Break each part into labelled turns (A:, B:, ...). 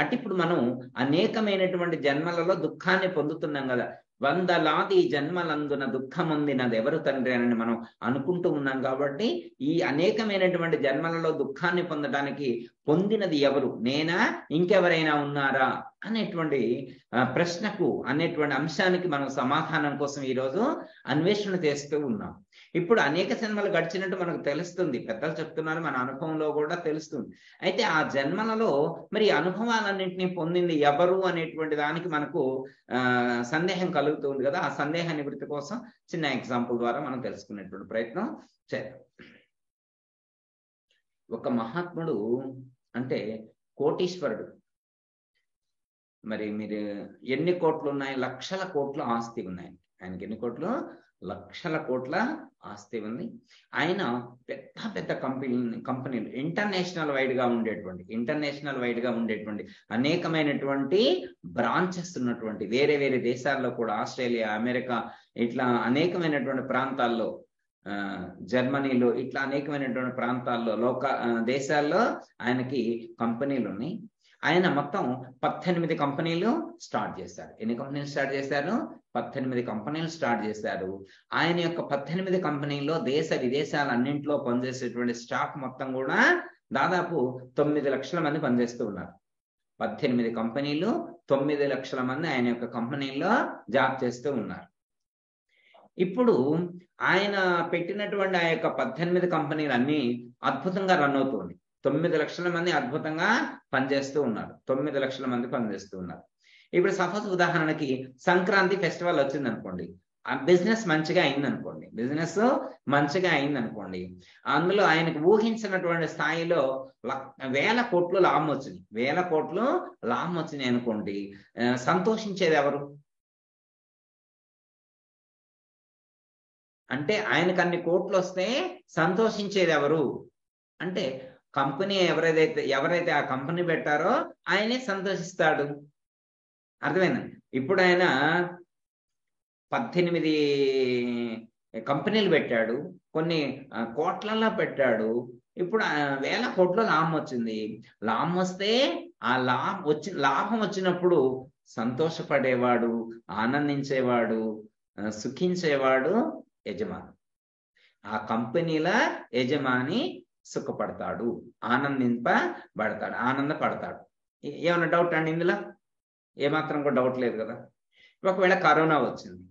A: అంటే ఇప్పుడు మనం అనేకమైనటువంటి జన్మలలో దుఃఖాన్ని పొందుతున్నాం కదా. 100 జన్మలందున దుఃఖముందినది ఎవరు తండ్రి అని మనం అనుకుంటూ ఉన్నాం. కాబట్టి ఈ అనేకమైనటువంటి జన్మలలో దుఃఖాన్ని పొందడానికి పొందినది ఎవరు, నేనా ఇంకెవరైనా ఉన్నారా అనేటువంటి ప్రశ్నకు, అనేటువంటి అంశానికి మనం సమాధానం కోసం ఈరోజు అన్వేషణ చేస్తూ ఉన్నాం. ఇప్పుడు అనేక జన్మలు గడిచినట్టు మనకు తెలుస్తుంది, పెద్దలు చెప్తున్నారు, మన అనుభవంలో కూడా తెలుస్తుంది. అయితే ఆ జన్మలలో మరి అనుభవాలన్నింటినీ పొందింది ఎవరు అనేటువంటి దానికి మనకు సందేహం కలుగుతుంది కదా. ఆ సందేహ నివృత్తి కోసం చిన్న ఎగ్జాంపుల్ ద్వారా మనం తెలుసుకునేటువంటి ప్రయత్నం చేద్దాం. ఒక మహాత్ముడు అంటే కోటీశ్వరుడు. మరి మీరు ఎన్ని కోట్లు ఉన్నాయి? లక్షల కోట్ల ఆస్తి ఉన్నాయి ఆయనకి. ఎన్ని కోట్లు? లక్షల కోట్ల ఆస్తి ఉంది. ఆయన పెద్ద పెద్ద కంపెనీలు ఇంటర్నేషనల్ వైడ్ గా ఉండేటువంటి అనేకమైనటువంటి బ్రాంచెస్ ఉన్నటువంటి వేరే వేరే దేశాల్లో కూడా, ఆస్ట్రేలియా, అమెరికా, ఇట్లా అనేకమైనటువంటి ప్రాంతాల్లో, జర్మనీలో, ఇట్లా అనేకమైనటువంటి ప్రాంతాల్లో, దేశాల్లో ఆయనకి కంపెనీలు ఉన్నాయి. ఆయన మొత్తం 18 కంపెనీలు స్టార్ట్ చేశారు. ఎన్ని కంపెనీలు స్టార్ట్ చేశారు? 18 కంపెనీలు స్టార్ట్ చేశారు. ఆయన యొక్క 18 కంపెనీల్లో దేశ విదేశాలన్నింటిలో పనిచేసేటువంటి స్టాఫ్ మొత్తం కూడా దాదాపు 9 లక్షల మంది పనిచేస్తూ ఉన్నారు. 18 కంపెనీలు, 9 లక్షల మంది ఆయన యొక్క కంపెనీల్లో జాబ్ చేస్తూ ఉన్నారు. ఇప్పుడు ఆయన పెట్టినటువంటి ఆ యొక్క 18 కంపెనీలు అన్ని అద్భుతంగా రన్ అవుతుంది. 9 లక్షల మంది అద్భుతంగా పనిచేస్తూ ఉన్నారు. 9 లక్షల మంది పనిచేస్తూ ఉన్నారు. ఇప్పుడు సపోజ్ ఉదాహరణకి సంక్రాంతి ఫెస్టివల్ వచ్చింది అనుకోండి, ఆ బిజినెస్ మంచిగా అయిందనుకోండి, అందులో ఆయనకు ఊహించినటువంటి స్థాయిలో వేల కోట్లు లాభం వచ్చినాయి అనుకోండి. సంతోషించేది ఎవరు? అంటే ఆయనకు అన్ని కోట్లు వస్తే సంతోషించేది ఎవరు అంటే కంపెనీ ఎవరైతే ఆ కంపెనీ పెట్టారో ఆయనే సంతోషిస్తాడు. అర్థమైందండి. ఇప్పుడు ఆయన 18 కంపెనీలు పెట్టాడు, కొన్ని కోట్లలో పెట్టాడు. ఇప్పుడు వేల కోట్ల లాభం వచ్చింది. లాభం వస్తే ఆ లాభం వచ్చినప్పుడు సంతోషపడేవాడు, ఆనందించేవాడు, సుఖించేవాడు యజమాని. ఆ కంపెనీల యజమాని సుఖపడతాడు, ఆనందపడతాడు. ఏమన్నా డౌట్ అండి ఇందులో? ఏమాత్రం కూడా డౌట్ లేదు కదా. ఒకవేళ కరోనా వచ్చింది,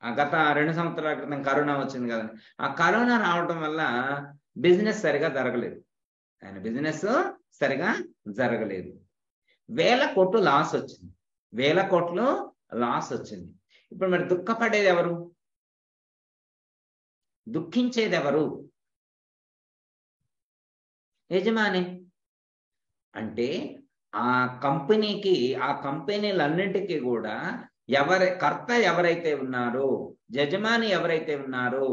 A: గత 2 సంవత్సరాల క్రితం కరోనా వచ్చింది కదండి. ఆ కరోనా రావడం వల్ల బిజినెస్ సరిగా జరగలేదు, ఆయన బిజినెస్ సరిగా జరగలేదు. వేల కోట్లు లాస్ వచ్చింది. ఇప్పుడు మరి దుఃఖపడేది ఎవరు? దుఃఖించేది ఎవరు? యజమాని. అంటే ఆ కంపెనీలన్నింటికీ కూడా కర్త ఎవరైతే ఉన్నారో, యజమాని ఎవరైతే ఉన్నారో,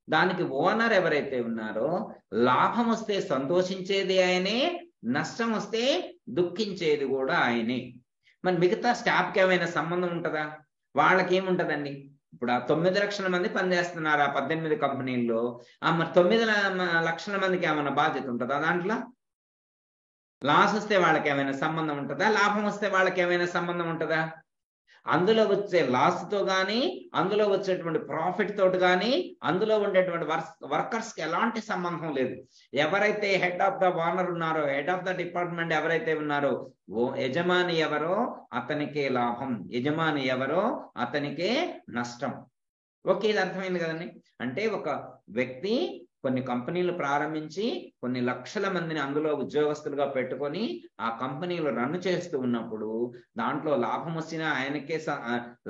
A: దానికి ఓనర్ ఎవరైతే ఉన్నారో, లాభం వస్తే సంతోషించేది ఆయనే, నష్టం వస్తే దుఃఖించేది కూడా ఆయనే. మరి మిగతా స్టాఫ్కి ఏమైనా సంబంధం ఉంటుందా? వాళ్ళకి ఏముంటదండి? ఇప్పుడు ఆ 9 లక్షల మంది పనిచేస్తున్నారు ఆ 18 కంపెనీల్లో. మరి 9 లక్షల మందికి ఏమైనా బాధ్యత ఉంటుందా? దాంట్లో లాస్ వస్తే వాళ్ళకి ఏమైనా సంబంధం ఉంటుందా? లాభం వస్తే వాళ్ళకి ఏమైనా సంబంధం ఉంటుందా? అందులో వచ్చే లాస్తో కానీ, అందులో వచ్చేటువంటి ప్రాఫిట్ తోటి కానీ, అందులో ఉండేటువంటి వర్కర్స్కి ఎలాంటి సంబంధం లేదు. ఎవరైతే హెడ్ ఆఫ్ ద ఓనర్ ఉన్నారో, హెడ్ ఆఫ్ ద డిపార్ట్మెంట్ ఎవరైతే ఉన్నారో, యజమాని ఎవరో అతనికే లాభం, యజమాని ఎవరో అతనికే నష్టం. ఓకే, ఇది అర్థమైంది కదండి. అంటే ఒక వ్యక్తి కొన్ని కంపెనీలు ప్రారంభించి కొన్ని లక్షల మందిని అందులో ఉద్యోగస్తులుగా పెట్టుకొని ఆ కంపెనీలు రన్ చేస్తూ ఉన్నప్పుడు దాంట్లో లాభం వచ్చినా ఆయనకే,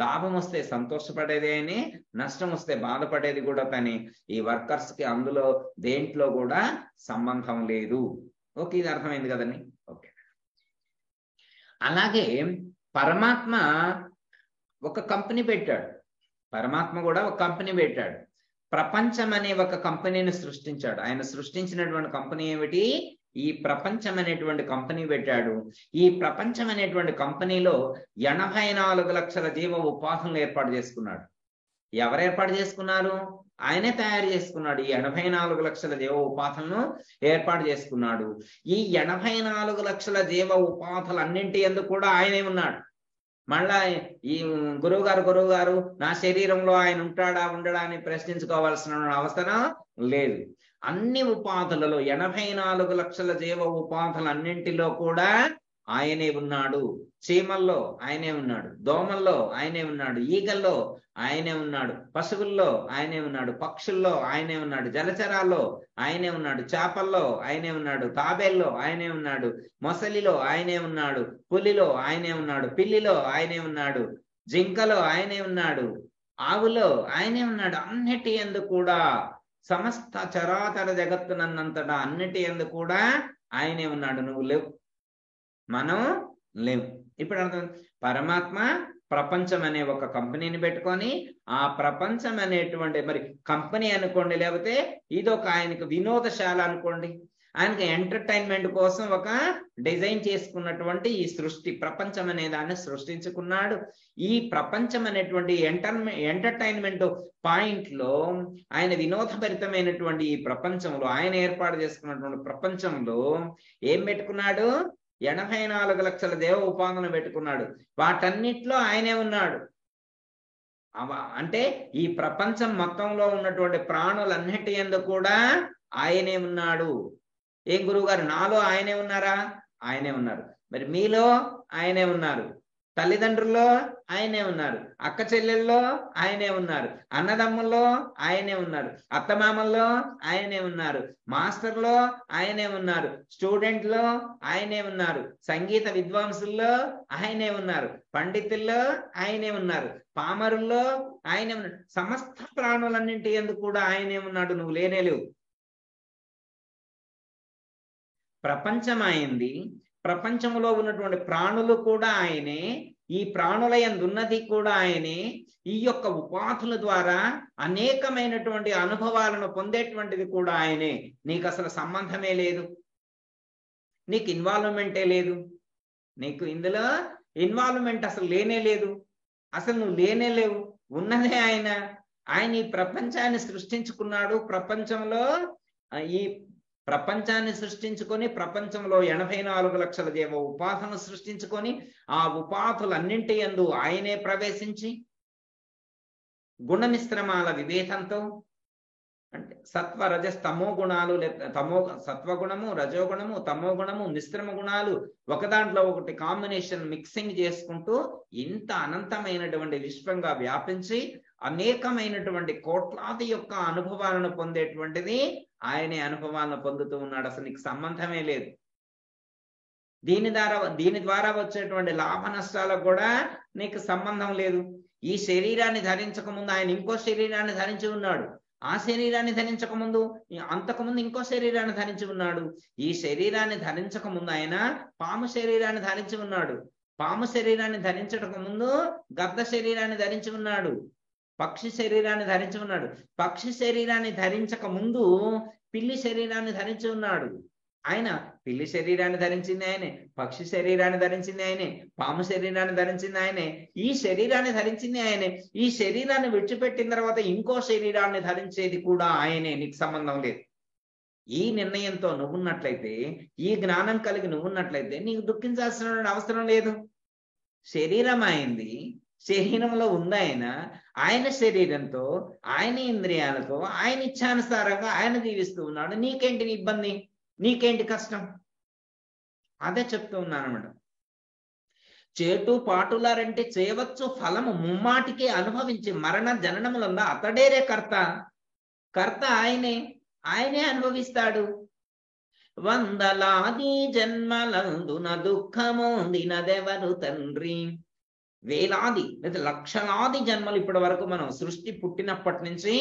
A: లాభం వస్తే సంతోషపడేది ఆయనే, నష్టం వస్తే బాధపడేది కూడా తనే. ఈ వర్కర్స్కి అందులో దేంట్లో కూడా సంబంధం లేదు. ఓకే, ఇది అర్థమైంది కదండి. ఓకే, అలాగే పరమాత్మ ఒక కంపెనీ పెట్టాడు. ప్రపంచం అనే ఒక కంపెనీని సృష్టించాడు. ఆయన సృష్టించినటువంటి కంపెనీ ఏమిటి? ఈ ప్రపంచం అనేటువంటి కంపెనీ పెట్టాడు. ఈ ప్రపంచం అనేటువంటి కంపెనీలో 84 లక్షల జీవ ఉపాధులను ఏర్పాటు చేసుకున్నాడు. ఎవరు ఏర్పాటు చేసుకున్నారు? ఆయనే తయారు చేసుకున్నాడు. ఈ 84 లక్షల జీవ ఉపాధులను ఏర్పాటు చేసుకున్నాడు. ఈ 84 లక్షల జీవ ఉపాధులన్నింటి యందు కూడా ఆయనే ఉన్నాడు. మళ్ళా ఈ గురువు గారు నా శరీరంలో ఆయన ఉంటాడా ఉండడా అని ప్రశ్నించుకోవాల్సిన అవసరం లేదు. అన్ని ఉపాధులలో 84 లక్షల జీవ ఉపాధులన్నింటిలో కూడా ఆయనే ఉన్నాడు. చీమల్లో ఆయనే ఉన్నాడు, దోమల్లో ఆయనే ఉన్నాడు, ఈగల్లో ఆయనే ఉన్నాడు, పశువుల్లో ఆయనే ఉన్నాడు, పక్షుల్లో ఆయనే ఉన్నాడు, జలచరాల్లో ఆయనే ఉన్నాడు, చేపల్లో ఆయనే ఉన్నాడు, తాబేల్లో ఆయనే ఉన్నాడు, మొసలిలో ఆయనే ఉన్నాడు, పులిలో ఆయనే ఉన్నాడు, పిల్లిలో ఆయనే ఉన్నాడు, జింకలో ఆయనే ఉన్నాడు, ఆవులో ఆయనే ఉన్నాడు. అన్నిటి యందు కూడా సమస్త చరాచర జగత్తునంతటా అన్నిటి యందు కూడా ఆయనే ఉన్నాడు. నువ్వు లేవు, మనం లేవు. ఇప్పుడు అర్థం, పరమాత్మ ప్రపంచం అనే ఒక కంపెనీని పెట్టుకొని ఆ ప్రపంచం అనేటువంటి మరి కంపెనీ అనుకోండి, లేకపోతే ఇదొక ఆయనకు వినోదశాల అనుకోండి, ఆయనకి ఎంటర్టైన్మెంట్ కోసం ఒక డిజైన్ చేసుకున్నటువంటి ఈ సృష్టి ప్రపంచం అనే దాన్ని సృష్టించుకున్నాడు. ఈ ప్రపంచం అనేటువంటి ఎంటర్టైన్మెంట్ పాయింట్ లో ఆయన వినోదభరితమైనటువంటి ఈ ప్రపంచంలో ఆయన ఏర్పాటు చేసుకున్నటువంటి ప్రపంచంలో ఏం పెట్టుకున్నాడు? 84 లక్షల దేవ ఉపాధులను పెట్టుకున్నాడు. వాటన్నిటిలో ఆయనే ఉన్నాడు. అంటే ఈ ప్రపంచం మొత్తంలో ఉన్నటువంటి ప్రాణులన్నిటి యందు కూడా ఆయనే ఉన్నాడు. ఏం గురువుగారు, నాలో ఆయనే ఉన్నారా? ఆయనే ఉన్నారు. మరి మీలో ఆయనే ఉన్నారు, తల్లిదండ్రుల్లో ఆయనే ఉన్నారు, అక్క చెల్లెల్లో ఆయనే ఉన్నారు, అన్నదమ్ముల్లో ఆయనే ఉన్నారు, అత్తమామల్లో ఆయనే ఉన్నారు, మాస్టర్లో ఆయనే ఉన్నారు, స్టూడెంట్లో ఆయనే ఉన్నారు, సంగీత విద్వాంసుల్లో ఆయనే ఉన్నారు, పండితుల్లో ఆయనే ఉన్నారు, పామరుల్లో ఆయనే ఉన్నాడు. సమస్త ప్రాణులన్నింటి యందు కూడా ఆయనే ఉన్నాడు. నువ్వు లేనేలేవు. ప్రపంచం అయింది, ప్రపంచంలో ఉన్నటువంటి ప్రాణులు కూడా ఆయనే, ఈ ప్రాణుల యందు ఉన్నది కూడా ఆయనే. ఈ యొక్క ఉపాధుల ద్వారా అనేకమైనటువంటి అనుభవాలను పొందేటువంటిది కూడా ఆయనే. నీకు అసలు సంబంధమే లేదు, నీకు ఇన్వాల్వ్మెంటే లేదు, నీకు ఇందులో ఇన్వాల్వ్మెంట్ అసలు లేనే లేదు, అసలు నువ్వు లేనే లేవు. ఉన్నదే ఆయన. ఆయన ఈ ప్రపంచాన్ని సృష్టించుకున్నాడు. ప్రపంచంలో ఈ ప్రపంచాన్ని సృష్టించుకొని ప్రపంచంలో 84 లక్షల జీవ ఉపాధులను సృష్టించుకొని ఆ ఉపాధులన్నింటి యందు ఆయనే ప్రవేశించి గుణమిశ్రమాల వివేకంతో, అంటే సత్వ రజస్ తమో గుణాలు, సత్వగుణము, రజోగుణము, తమో గుణము, మిశ్రమ గుణాలు ఒక దాంట్లో ఒకటి కాంబినేషన్ మిక్సింగ్ చేసుకుంటూ ఇంత అనంతమైనటువంటి విశ్వంగా వ్యాపించి అనేకమైనటువంటి కోట్లాది యొక్క అనుభవాలను పొందేటువంటిది ఆయనే అనుభవాలను పొందుతూ ఉన్నాడు. అసలు నీకు సంబంధమే లేదు. దీని ద్వారా వచ్చేటువంటి లాభ నష్టాలకు కూడా నీకు సంబంధం లేదు. ఈ శరీరాన్ని ధరించక ముందు ఆయన ఇంకో శరీరాన్ని ధరించి ఉన్నాడు. ఆ శరీరాన్ని ధరించక ముందు అంతకుముందు ఇంకో శరీరాన్ని ధరించి ఉన్నాడు. ఈ శరీరాన్ని ధరించక ముందు ఆయన పాము శరీరాన్ని ధరించి ఉన్నాడు. పాము శరీరాన్ని ధరించక ముందు గద్ద శరీరాన్ని ధరించి ఉన్నాడు. పక్షి శరీరాన్ని ధరించి ఉన్నాడు. పక్షి శరీరాన్ని ధరించక ముందు పిల్లి శరీరాన్ని ధరించి ఉన్నాడు. ఆయన పిల్లి శరీరాన్ని ధరించింది ఆయనే, పక్షి శరీరాన్ని ధరించింది ఆయనే, పాము శరీరాన్ని ధరించింది ఆయనే, ఈ శరీరాన్ని ధరించింది ఆయనే. ఈ శరీరాన్ని విడిచిపెట్టిన తర్వాత ఇంకో శరీరాన్ని ధరించేది కూడా ఆయనే. నీకు సంబంధం లేదు. ఈ నిర్ణయంతో నువ్వున్నట్లయితే, ఈ జ్ఞానం కలిగి నువ్వున్నట్లయితే నీకు దుఃఖించాల్సిన అవసరం లేదు. శరీరం అయింది, శరీరంలో ఉంది ఆయన. ఆయన శరీరంతో, ఆయన ఇంద్రియాలతో, ఆయన ఇచ్ఛానుసారంగా ఆయన జీవిస్తూ ఉన్నాడు. నీకేంటి ఇబ్బంది, నీకేంటి కష్టం? అదే చెప్తూ ఉన్నాను అన్నమాట. చేటు పాటులారంటే చేయవచ్చు ఫలము ముమ్మాటికి అనుభవించి మరణ జననములందా అతడేరే కర్త ఆయనే అనుభవిస్తాడు. వందలాది జన్మలందున దుఃఖమొందినదెవరు తండ్రి. వేలాది లేదా లక్షలాది జన్మలు ఇప్పటి వరకు మనం సృష్టి పుట్టినప్పటి నుంచి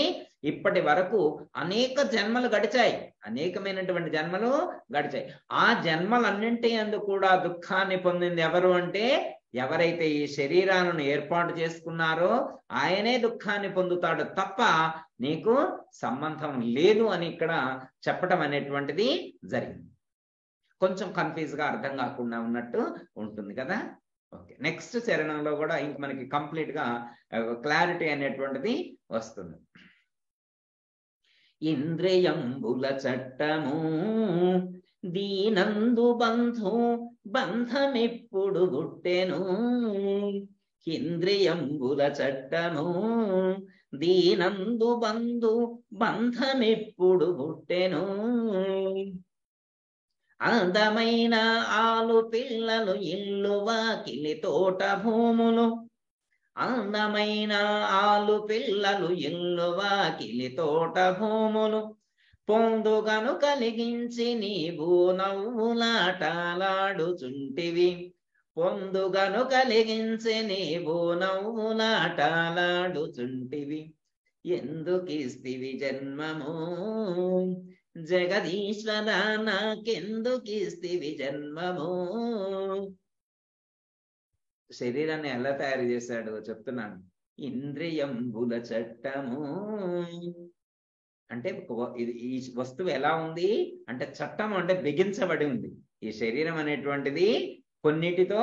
A: ఇప్పటి వరకు అనేక జన్మలు గడిచాయి, అనేకమైనటువంటి జన్మలు గడిచాయి. ఆ జన్మలన్నింటి యందు కూడా దుఃఖాన్ని పొందింది ఎవరు అంటే, ఎవరైతే ఈ శరీరాలను ఏర్పాటు చేసుకున్నారో ఆయనే దుఃఖాన్ని పొందుతాడు తప్ప నీకు సంబంధం లేదు అని ఇక్కడ చెప్పడం అనేటువంటిది జరిగింది. కొంచెం కన్ఫ్యూజ్ గా అర్థం కాకుండా ఉన్నట్టు ఉంటుంది కదా. ఓకే, నెక్స్ట్ చరణంలో కూడా ఇంక మనకి కంప్లీట్ గా క్లారిటీ అనేటువంటిది వస్తుంది. ఇంద్రియంబుల చట్టము దీనందు బంధు బంధమిప్పుడు గుట్టెను. ఇంద్రియంబుల చట్టము దీనందు బంధు బంధమిప్పుడు గుట్టెను. అందమైన ఆలు పిల్లలు ఇల్లు వాకిలి తోట భూములు, అందమైన ఆలు పిల్లలు ఇల్లు వాకిలి తోట భూములు, పొందుగను కలిగించి నీవు నవ్వులాటలాడుచుంటివి. పొందుగను కలిగించి నీవు నవ్వులాటలాడుచుంటివి. ఎందుకిస్తివి జన్మము జగదీశ్వర, నాకెందుకిస్తివి జన్మము. శరీరాన్ని ఎలా తయారు చేశాడో చెప్తున్నాను. ఇంద్రియంబుల చట్టము అంటే ఈ వస్తువు ఎలా ఉంది అంటే, చట్టం అంటే బిగించబడి ఉంది. ఈ శరీరం అనేటువంటిది కొన్నిటితో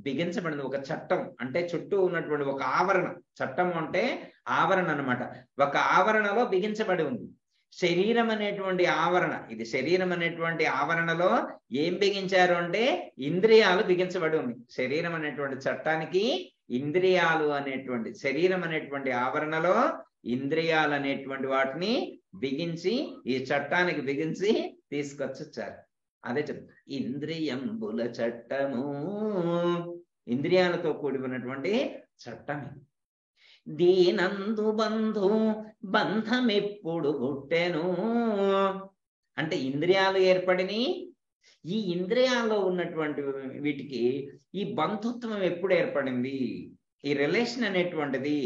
A: బిగించబడింది. ఒక చట్టం అంటే చుట్టూ ఉన్నటువంటి ఒక ఆవరణ. చట్టం అంటే ఆవరణ అన్నమాట. ఒక ఆవరణలో బిగించబడి ఉంది శరీరం అనేటువంటి ఆవరణ. ఇది శరీరం అనేటువంటి ఆవరణలో ఏం బిగించారు అంటే ఇంద్రియాలు బిగించబడి ఉంది. శరీరం అనేటువంటి చట్టానికి ఇంద్రియాలు అనేటువంటి, శరీరం అనేటువంటి ఆవరణలో ఇంద్రియాలు అనేటువంటి వాటిని బిగించి ఈ చట్టానికి బిగించి తీసుకొచ్చారు. అదే చెప్తా, ఇంద్రియంబుల చట్టము, ఇంద్రియాలతో కూడి ఉన్నటువంటి చట్టమే. దీనందు బంధు బంధమెప్పుడు గుట్టెను అంటే ఇంద్రియాలు ఏర్పడిని. ఈ ఇంద్రియాల్లో ఉన్నటువంటి వీటికి ఈ బంధుత్వం ఎప్పుడు ఏర్పడింది, ఈ రిలేషన్ అనేటువంటిది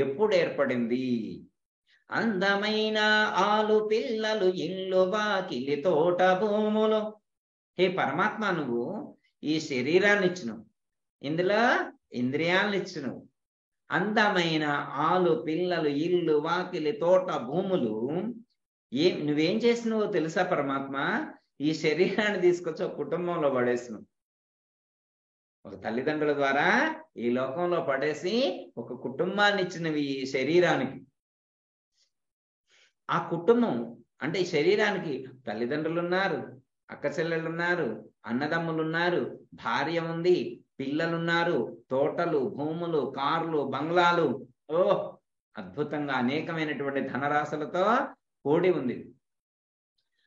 A: ఎప్పుడు ఏర్పడింది. అందమైన ఆలు పిల్లలు ఇల్లు వాకిలి తోట భూములు. హే పరమాత్మ, నువ్వు ఈ శరీరాన్ని ఇచ్చినవు, ఇందులో ఇంద్రియాలను ఇచ్చినవు. అందమైన ఆలు పిల్లలు ఇల్లు వాకిలి తోట భూములు, నువ్వేం చేసినవో తెలుసా పరమాత్మ? ఈ శరీరాన్ని తీసుకొచ్చి ఒక కుటుంబంలో పడేసినావు. ఒక తల్లిదండ్రుల ద్వారా ఈ లోకంలో పడేసి ఒక కుటుంబాన్ని ఇచ్చినవి ఈ శరీరానికి. ఆ కుటుంబం అంటే ఈ శరీరానికి తల్లిదండ్రులు ఉన్నారు, అక్క చెల్లెళ్ళు ఉన్నారు, అన్నదమ్ములు ఉన్నారు, భార్య ఉంది, పిల్లలున్నారు, తోటలు, భూములు, కార్లు, బంగ్లాలు, అద్భుతంగా అనేకమైనటువంటి ధనరాశులతో కూడి ఉంది.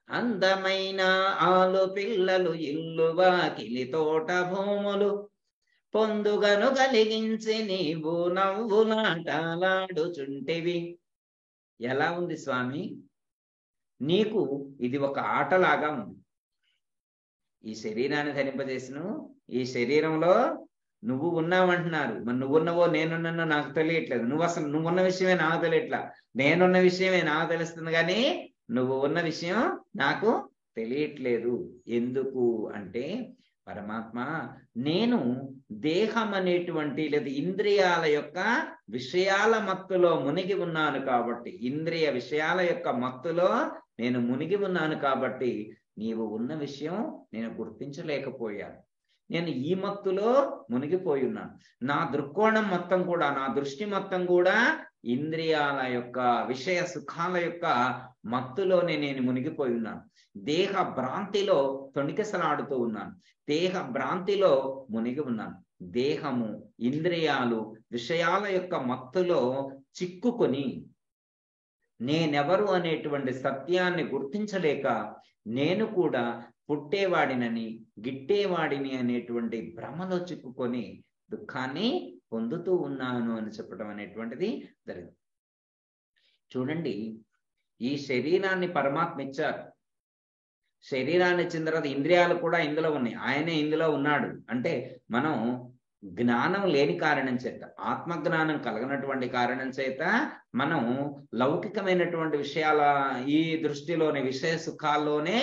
A: అందమైన ఆలు పిల్లలు ఇల్లు వాకిలి తోట భూములు, పొందుగను కలిగించి నీవు నవ్వులాటలాడుచుంటివి. ఎలా ఉంది స్వామి? నీకు ఇది ఒక ఆటలాగా ఉంది. ఈ శరీరాన్ని ధరింపజేసిన ఈ శరీరంలో నువ్వు ఉన్నావంటున్నారు. మరి నువ్వున్నవో నేనున్నో నాకు తెలియట్లేదు. నువ్వున్న విషయమే నాకు తెలియట్లా. నేనున్న విషయమే నాకు తెలుస్తుంది, కానీ నువ్వు ఉన్న విషయం నాకు తెలియట్లేదు. ఎందుకు అంటే పరమాత్మ, నేను దేహం అనేటువంటి లేదా ఇంద్రియాల యొక్క విషయాల మత్తులో మునిగి ఉన్నాను కాబట్టి, ఇంద్రియ విషయాల యొక్క మత్తులో నేను మునిగి ఉన్నాను కాబట్టి నీవు ఉన్న విషయం నేను గుర్తించలేకపోయాను. నేను ఈ మత్తులో మునిగిపోయి ఉన్నాను. నా దృక్కోణం మొత్తం కూడా, నా దృష్టి మొత్తం కూడా ఇంద్రియాల యొక్క విషయ సుఖాల యొక్క మత్తులోనే నేను మునిగిపోయి ఉన్నాను. దేహ భ్రాంతిలో తొణికిసలాడుతూ ఉన్నాను. దేహ భ్రాంతిలో మునిగి ఉన్నాను. దేహము, ఇంద్రియాలు, విషయాల యొక్క మత్తులో చిక్కుకొని నేనెవరు అనేటువంటి సత్యాన్ని గుర్తించలేక నేను కూడా పుట్టేవాడినని, గిట్టేవాడిని అనేటువంటి భ్రమలో చిక్కుకొని దుఃఖాన్ని పొందుతూ ఉన్నాను అని చెప్పడం అనేటువంటిది జరిగింది. చూడండి, ఈ శరీరాన్ని పరమాత్మ ఇచ్చారు. శరీరాన్ని ఇచ్చిన తర్వాత ఇంద్రియాలు కూడా ఇందులో ఉన్నాయి. ఆయనే ఇందులో ఉన్నాడు. అంటే మనం జ్ఞానం లేని కారణం చేత, ఆత్మజ్ఞానం కలగనటువంటి కారణం చేత మనం లౌకికమైనటువంటి విషయాల ఈ దృష్టిలోనే, విషయ సుఖాల్లోనే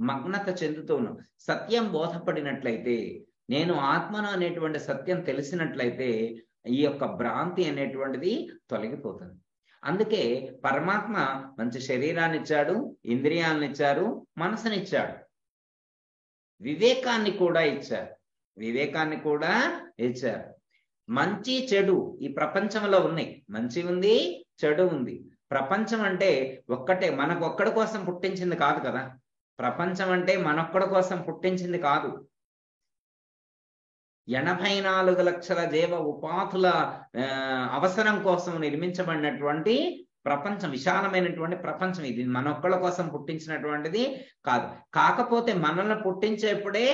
A: మగ్నత చెందుతూ ఉన్నాం. సత్యం బోధపడినట్లయితే, నేను ఆత్మను అనేటువంటి సత్యం తెలిసినట్లయితే ఈ యొక్క భ్రాంతి అనేటువంటిది తొలగిపోతుంది. అందుకే పరమాత్మ మంచి శరీరాన్ని ఇచ్చాడు, ఇంద్రియాలను ఇచ్చారు, మనసునిచ్చాడు, వివేకాన్ని కూడా ఇచ్చారు. వివేకాన్ని కూడా ఇచ్చారు. మంచి చెడు ఈ ప్రపంచంలో ఉన్నాయి. మంచి ఉంది, చెడు ఉంది. ప్రపంచం అంటే ఒక్కటే, మనకొక్కడి కోసం పుట్టించింది కాదు కదా. ప్రపంచం అంటే మనొక్కడి కోసం పుట్టించింది కాదు. 84 లక్షల జీవ ఉపాధుల అవసరం కోసం నిర్మించబడినటువంటి ప్రపంచం, విశాలమైనటువంటి ప్రపంచం ఇది. మనొక్కళ్ళ కోసం పుట్టించినటువంటిది కాదు. కాకపోతే మనల్ని పుట్టించేప్పుడే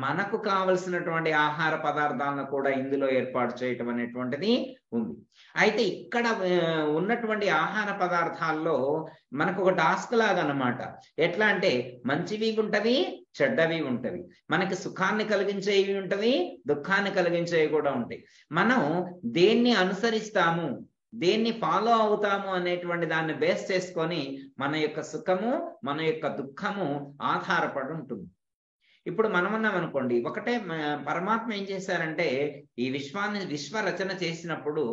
A: మనకు కావలసినటువంటి ఆహార పదార్థాలను కూడా ఇందులో ఏర్పాటు చేయటం అనేటువంటిది ఉంది. అయితే ఇక్కడ ఉన్నటువంటి ఆహార పదార్థాల్లో మనకు ఒక టాస్క్ లాగా అన్నమాట. ఎట్లా అంటే మంచివి ఉంటవి, చెడ్డవి ఉంటవి. మనకి సుఖాన్ని కలిగించేవి ఉంటవి, దుఃఖాన్ని కలిగించేవి కూడా ఉంటాయి. మనం దేన్ని అనుసరిస్తాము, దేన్ని ఫాలో అవుతాము అనేటువంటి దాన్ని బేస్ చేసుకొని మన యొక్క సుఖము, మన యొక్క దుఃఖము ఆధారపడి ఉంటుంది. ఇప్పుడు మనం ఉన్నాం అనుకోండి, ఒకటే పరమాత్మ ఏం చేశారంటే ఈ విశ్వ రచన చేసినప్పుడు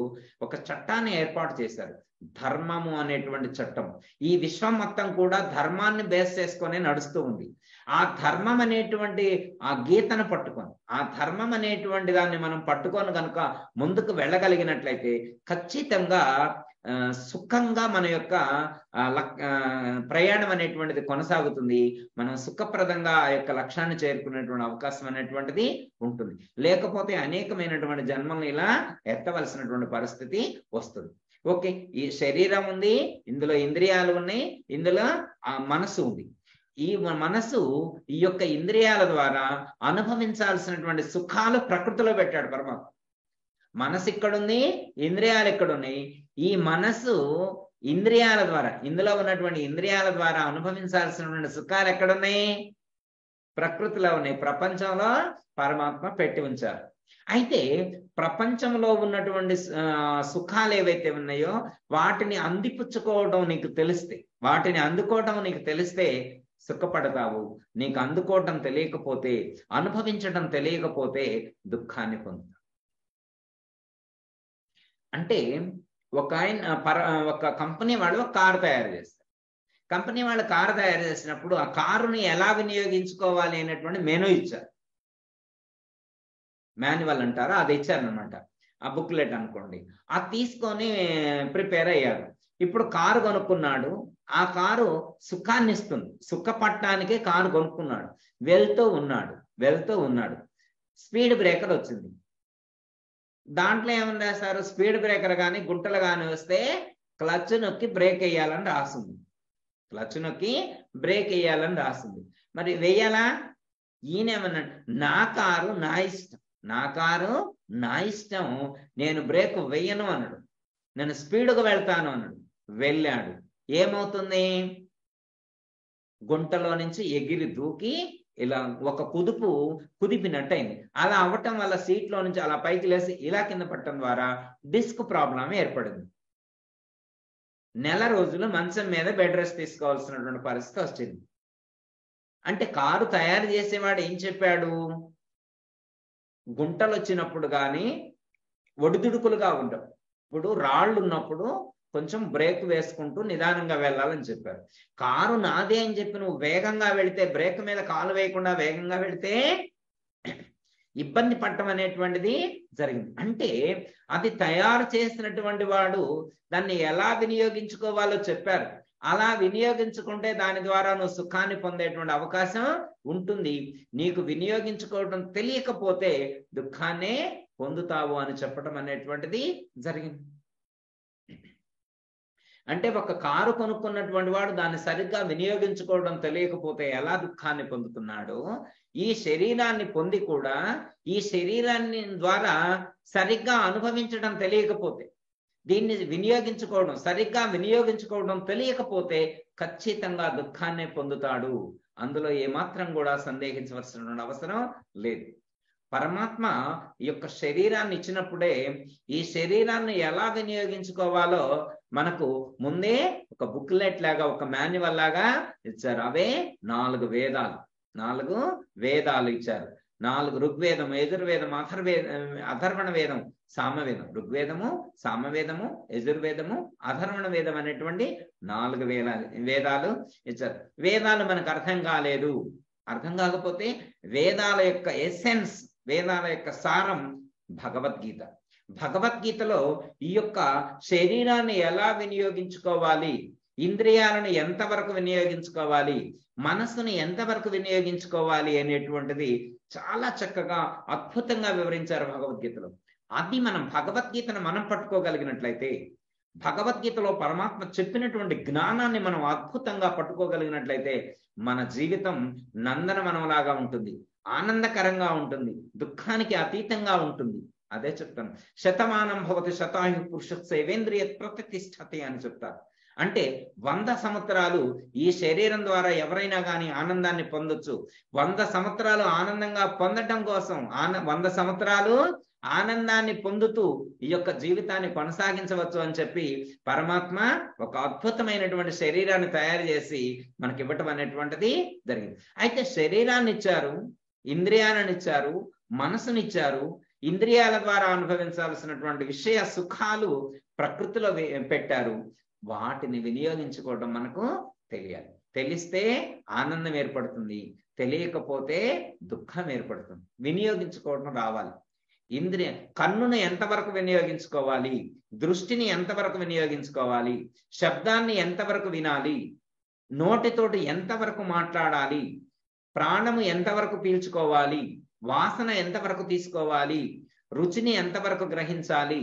A: ఒక చట్టాన్ని ఏర్పాటు చేశారు, ధర్మము అనేటువంటి చట్టం. ఈ విశ్వం మొత్తం కూడా ధర్మాన్ని బేస్ చేసుకొని నడుస్తూ ఉంది. ఆ ధర్మం అనేటువంటి ఆ గీతను పట్టుకొని, ఆ ధర్మం అనేటువంటి దాన్ని మనం పట్టుకొని కనుక ముందుకు వెళ్ళగలిగినట్లయితే ఖచ్చితంగా సుఖంగా మన యొక్క ప్రయాణం అనేటువంటిది కొనసాగుతుంది. మనం సుఖప్రదంగా ఆ యొక్క లక్ష్యాన్ని చేరుకునేటువంటి అవకాశం అనేటువంటిది ఉంటుంది. లేకపోతే అనేకమైనటువంటి జన్మలను ఇలా ఎత్తవలసినటువంటి పరిస్థితి వస్తుంది. ఓకే, ఈ శరీరం ఉంది, ఇందులో ఇంద్రియాలు ఉన్నాయి, ఇందులో ఆ మనసు ఉంది. ఈ మనసు ఈ యొక్క ఇంద్రియాల ద్వారా అనుభవించాల్సినటువంటి సుఖాలు ప్రకృతిలో పెట్టాడు పరమాత్మ. మనసు ఇక్కడుంది, ఇంద్రియాలు ఎక్కడున్నాయి. ఈ మనసు ఇంద్రియాల ద్వారా, ఇందులో ఉన్నటువంటి ఇంద్రియాల ద్వారా అనుభవించాల్సినటువంటి సుఖాలు ఎక్కడున్నాయి? ప్రకృతిలో ఉన్నాయి, ప్రపంచంలో పరమాత్మ పెట్టి ఉంచారు. అయితే ప్రపంచంలో ఉన్నటువంటి సుఖాలు ఏవైతే ఉన్నాయో వాటిని అందిపుచ్చుకోవడం నీకు తెలిస్తే, వాటిని అందుకోవడం నీకు తెలిస్తే సుఖపడతావు. నీకు అందుకోవటం తెలియకపోతే, అనుభవించడం తెలియకపోతే దుఃఖాన్ని పొందుతావు. అంటే ఒక కంపెనీ వాళ్ళు ఒక కారు తయారు చేస్తారు. కంపెనీ వాళ్ళు కారు తయారు చేసినప్పుడు ఆ కారుని ఎలా వినియోగించుకోవాలి అనేటువంటి మెనూ ఇచ్చారు. మాన్యువల్ అంటారు, అది ఇచ్చారనమాట. ఆ బుక్లెట్ అనుకోండి. అది తీసుకొని ప్రిపేర్ అయ్యారు. ఇప్పుడు కారు కొనుక్కున్నాడు. ఆ కారు సుఖాన్ని ఇస్తుంది. సుఖపడటానికే కారు కొనుక్కున్నాడు. వెళ్తూ ఉన్నాడు. స్పీడ్ బ్రేకర్ వచ్చింది. దాంట్లో ఏమని రాశారు? స్పీడ్ బ్రేకర్ కానీ గుంటలు కానీ వస్తే క్లచ్ నొక్కి బ్రేక్ వేయాలని రాస్తుంది. క్లచ్ నొక్కి బ్రేక్ వేయాలని రాస్తుంది. మరి వేయాలా? ఈయనేమన్నాడు, నా కారు నా ఇష్టం, నా కారు నా ఇష్టం, నేను బ్రేక్ వేయను అన్నాడు. నేను స్పీడ్గా వెళ్తాను అన్నాడు. వెళ్ళాడు. ఏమవుతుంది? గుంటలో నుంచి ఎగిరి దూకి ఇలా ఒక కుదిపినట్టు అయింది. అలా అవ్వటం వల్ల సీట్లో నుంచి అలా పైకి లేసి ఇలా కింద పట్టడం ద్వారా డిస్క్ ప్రాబ్లం ఏర్పడింది. నెల రోజులు మంచం మీద బెడ్ రెస్ట్ తీసుకోవాల్సినటువంటి పరిస్థితి వచ్చింది. అంటే కారు తయారు చేసేవాడు ఏం చెప్పాడు? గుంటలు వచ్చినప్పుడు కానీ ఒడిదుడుకులుగా ఉండవు. ఇప్పుడు రాళ్ళు ఉన్నప్పుడు కొంచెం బ్రేక్ వేసుకుంటూ నిదానంగా వెళ్ళాలని చెప్పారు. కారు నాదే అని చెప్పి నువ్వు వేగంగా వెళితే, బ్రేక్ మీద కాలు వేయకుండా వేగంగా వెళితే ఇబ్బంది పడటం అనేటువంటిది జరిగింది. అంటే అది తయారు చేసినటువంటి వాడు దాన్ని ఎలా వినియోగించుకోవాలో చెప్పారు. అలా వినియోగించుకుంటే దాని ద్వారా నువ్వు సుఖాన్ని పొందేటువంటి అవకాశం ఉంటుంది. నీకు వినియోగించుకోవడం తెలియకపోతే దుఃఖాన్నే పొందుతావు అని చెప్పడం అనేటువంటిది జరిగింది. అంటే ఒక కారు కొనుక్కున్నటువంటి వాడు దాన్ని సరిగ్గా వినియోగించుకోవడం తెలియకపోతే ఎలా దుఃఖాన్ని పొందుతున్నాడో, ఈ శరీరాన్ని పొంది కూడా ఈ శరీరాన్ని ద్వారా సరిగ్గా అనుభవించడం తెలియకపోతే, దీన్ని సరిగ్గా వినియోగించుకోవడం తెలియకపోతే ఖచ్చితంగా దుఃఖాన్ని పొందుతాడు. అందులో ఏమాత్రం కూడా సందేహించవలసిన అవసరం లేదు. పరమాత్మ ఈ యొక్క శరీరాన్ని ఇచ్చినప్పుడే ఈ శరీరాన్ని ఎలా వినియోగించుకోవాలో మనకు ముందే ఒక బుక్లెట్ లాగా, ఒక మాన్యువల్ లాగా ఇచ్చారు. అవే 4 వేదాలు. 4 వేదాలు ఇచ్చారు. 4 ఋగ్వేదం, యజుర్వేదం, అథర్వణ వేదం, సామవేదం. ఋగ్వేదము, సామవేదము, యజుర్వేదము, అథర్వణ వేదం అనేటువంటి 4 వేదాలు ఇచ్చారు. వేదాలు మనకు అర్థం కాలేదు. అర్థం కాకపోతే వేదాల యొక్క ఎసెన్స్ వేదాల యొక్క సారం భగవద్గీత. భగవద్గీతలో ఈ యొక్క శరీరాన్ని ఎలా వినియోగించుకోవాలి, ఇంద్రియాలను ఎంతవరకు వినియోగించుకోవాలి, మనస్సును ఎంతవరకు వినియోగించుకోవాలి అనేటువంటిది చాలా చక్కగా అద్భుతంగా వివరించారు భగవద్గీతలో. అది మనం భగవద్గీతను మనం పట్టుకోగలిగినట్లయితే, భగవద్గీతలో పరమాత్మ చెప్పినటువంటి జ్ఞానాన్ని మనం అద్భుతంగా పట్టుకోగలిగినట్లయితే మన జీవితం నందనవనంలాగా ఉంటుంది, ఆనందకరంగా ఉంటుంది, దుఃఖానికి అతీతంగా ఉంటుంది. అదే చెప్తాను, శతమానం భవతి శతాయు పురుష సేవేంద్రియ ప్రతిష్టతి అని చెప్తారు. అంటే 100 సంవత్సరాలు ఈ శరీరం ద్వారా ఎవరైనా కానీ ఆనందాన్ని పొందొచ్చు. 100 సంవత్సరాలు ఆనందంగా పొందటం కోసం 100 సంవత్సరాలు ఆనందాన్ని పొందుతూ ఈ యొక్క జీవితాన్ని కొనసాగించవచ్చు అని చెప్పి పరమాత్మ ఒక అద్భుతమైనటువంటి శరీరాన్ని తయారు చేసి మనకి ఇవ్వటం అనేటువంటిది జరిగింది. అయితే శరీరాన్ని ఇచ్చారు, ఇంద్రియాలను ఇచ్చారు, మనసునిచ్చారు. ఇంద్రియాల ద్వారా అనుభవించాల్సినటువంటి విషయ సుఖాలు ప్రకృతిలో పెట్టారు. వాటిని వినియోగించుకోవడం మనకు తెలియాలి. తెలిస్తే ఆనందం ఏర్పడుతుంది, తెలియకపోతే దుఃఖం ఏర్పడుతుంది. వినియోగించుకోవడం రావాలి. కన్నును ఎంతవరకు వినియోగించుకోవాలి, దృష్టిని ఎంతవరకు వినియోగించుకోవాలి, శబ్దాన్ని ఎంతవరకు వినాలి, నోటితోటి ఎంతవరకు మాట్లాడాలి, ప్రాణము ఎంతవరకు పీల్చుకోవాలి, వాసన ఎంతవరకు తీసుకోవాలి, రుచిని ఎంతవరకు గ్రహించాలి,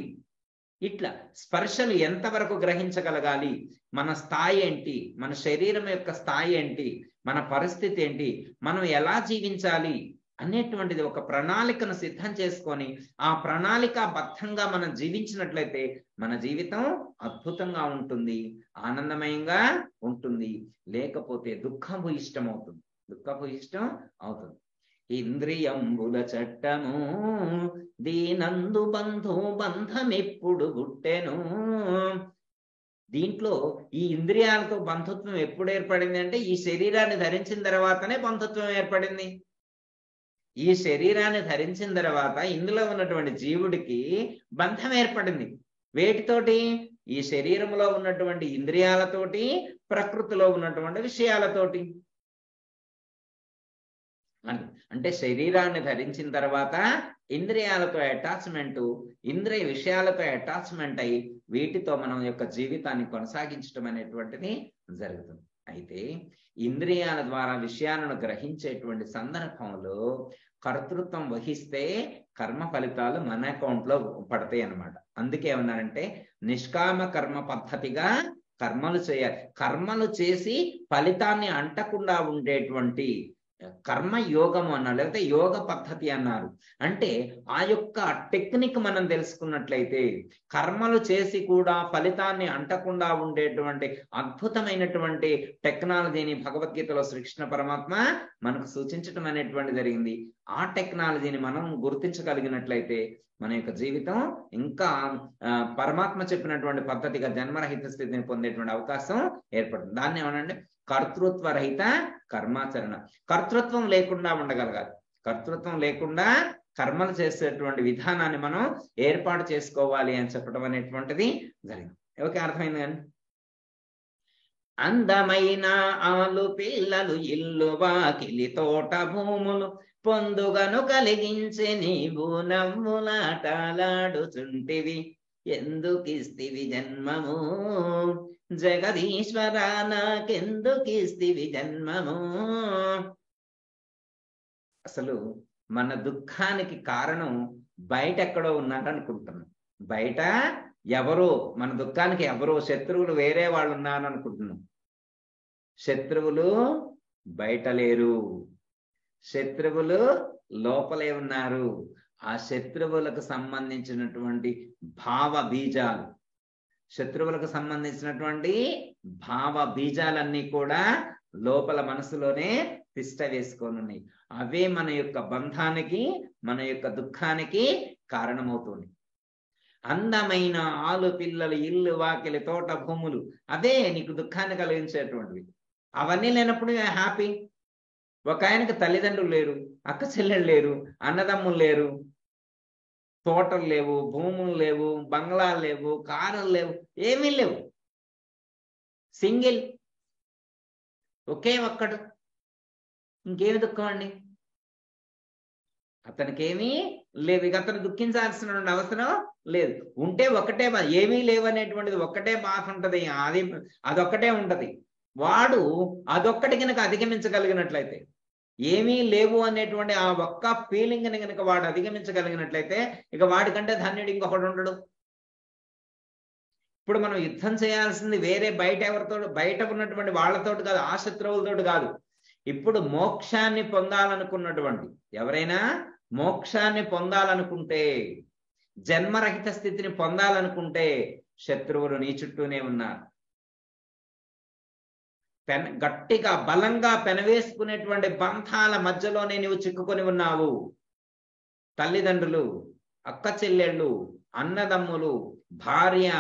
A: ఇట్లా స్పర్శలు ఎంతవరకు గ్రహించగలగాలి, మన స్థాయి ఏంటి, మన శరీరం యొక్క స్థాయి ఏంటి, మన పరిస్థితి ఏంటి, మనం ఎలా జీవించాలి అనేటువంటిది ఒక ప్రణాళికను సిద్ధం చేసుకొని ఆ ప్రణాళికాబద్ధంగా మనం జీవించినట్లయితే మన జీవితం అద్భుతంగా ఉంటుంది, ఆనందమయంగా ఉంటుంది. లేకపోతే దుఃఖము ఇష్టం అవుతుంది, దుఃఖము ఇష్టం అవుతుంది. ఇంద్రియంబుల చట్టము దీనందు బంధమెప్పుడు పుట్టెను. దీంట్లో ఈ ఇంద్రియాలతో బంధుత్వం ఎప్పుడు ఏర్పడింది అంటే ఈ శరీరాన్ని ధరించిన తర్వాతనే బంధుత్వం ఏర్పడింది. ఈ శరీరాన్ని ధరించిన తర్వాత ఇందులో ఉన్నటువంటి జీవుడికి బంధం ఏర్పడింది. వేటితోటి? ఈ శరీరంలో ఉన్నటువంటి ఇంద్రియాలతోటి, ప్రకృతిలో ఉన్నటువంటి విషయాలతోటి. అంటే శరీరాన్ని ధరించిన తర్వాత ఇంద్రియాలతో అటాచ్మెంట్, ఇంద్రియ విషయాలతో అటాచ్మెంట్ అయి వీటితో మనం యొక్క జీవితాన్ని కొనసాగించడం అనేటువంటిది జరుగుతుంది. అయితే ఇంద్రియాల ద్వారా విషయాలను గ్రహించేటువంటి సందర్భంలో కర్తృత్వం వహిస్తే కర్మ ఫలితాలు మన అకౌంట్లో పడతాయి అన్నమాట. అందుకే ఏమన్నారంటే నిష్కామ కర్మ పద్ధతిగా కర్మలు చేయాలి. కర్మలు చేసి ఫలితాన్ని అంటకుండా ఉండేటువంటి కర్మ యోగము అన్నారు, లేకపోతే యోగ పద్ధతి అన్నారు. అంటే ఆ యొక్క టెక్నిక్ మనం తెలుసుకున్నట్లయితే కర్మలు చేసి కూడా ఫలితాన్ని అంటకుండా ఉండేటువంటి అద్భుతమైనటువంటి టెక్నాలజీని భగవద్గీతలో శ్రీకృష్ణ పరమాత్మ మనకు సూచించడం అనేటువంటి జరిగింది. ఆ టెక్నాలజీని మనం గుర్తించగలిగినట్లయితే మన యొక్క జీవితం ఇంకా పరమాత్మ చెప్పినటువంటి పద్ధతిగా జన్మరహిత స్థితిని పొందేటువంటి అవకాశం ఏర్పడుతుంది. దాన్ని ఏమనంటే కర్తృత్వ రహిత కర్మాచరణ. కర్తృత్వం లేకుండా ఉండగలగాలి. కర్తృత్వం లేకుండా కర్మలు చేసేటువంటి విధానాన్ని మనం ఏర్పాటు చేసుకోవాలి అని చెప్పడం అనేటువంటిది జరిగింది. ఓకే, అర్థమైంది కానీ అందమైన ఆలు పిల్లలు ఇల్లు వాకిలి తోట భూములు పొందుగను కలిగించే నీవు నవ్వులాటలాడుచుంటివి ఎందుకిస్తివి జన్మము జగదీశ్వర నాకెందుకిస్తివి జన్మము. అసలు మన దుఃఖానికి కారణం బయట ఎక్కడో ఉన్నారనుకుంటున్నాం. బయట ఎవరో, మన దుఃఖానికి ఎవరో శత్రువులు వేరే వాళ్ళు ఉన్నారనుకుంటున్నాం. శత్రువులు బయట లేరు, శత్రువులు లోపలే ఉన్నారు. ఆ శత్రువులకు సంబంధించినటువంటి భావ బీజాలు, శత్రువులకు సంబంధించినటువంటి భావ బీజాలన్నీ కూడా లోపల మనసులోనే తిష్ట వేసుకొని ఉన్నాయి. అవే మన యొక్క బంధానికి, మన యొక్క దుఃఖానికి కారణమవుతుంది. అందమైన ఆలు పిల్లలు ఇల్లు వాకిలి తోట భూములు అదే నీకు దుఃఖాన్ని కలిగించేటువంటివి. అవన్నీ లేనప్పుడు హ్యాపీ. ఒక ఆయనకు తల్లిదండ్రులు లేరు, అక్క చెల్లెళ్ళు లేరు, అన్నదమ్ములు లేరు, తోటలు లేవు, భూములు లేవు, బంగ్లాలు లేవు, కారులు లేవు, ఏమీ లేవు. సింగిల్, ఒకే ఒక్కడు. ఇంకేమి దుఃఖం అండి? అతనికి ఏమీ లేవు. ఇక అతను దుఃఖించాల్సిన అవసరం లేదు. ఉంటే ఒకటే ఏమీ లేవనేటువంటిది ఒక్కటే బాధ ఉంటది, అదొక్కటే ఉంటది. వాడు అదొక్కటి కనుక అధిగమించగలిగినట్లయితే, ఏమీ లేవు అనేటువంటి ఆ ఒక్క ఫీలింగ్ ని కనుక వాడు అధిగమించగలిగినట్లయితే, ఇక వాడికంటే ధన్యుడు ఇంకొకడు ఉండడు. ఇప్పుడు మనం యుద్ధం చేయాల్సింది వేరే బయట ఉన్నటువంటి వాళ్ళతోటి కాదు, ఆ శత్రువులతోటి కాదు. ఇప్పుడు మోక్షాన్ని పొందాలనుకున్నటువంటి ఎవరైనా మోక్షాన్ని పొందాలనుకుంటే, జన్మరహిత స్థితిని పొందాలనుకుంటే, శత్రువులు నీ చుట్టూనే ఉన్నారు. గట్టిగా బలంగా పెనవేసుకునేటువంటి బంధాల మధ్యలోనే నీవు చిక్కుకొని ఉన్నావు. తల్లిదండ్రులు, అక్క చెల్లెళ్ళు, అన్నదమ్ములు, భార్య,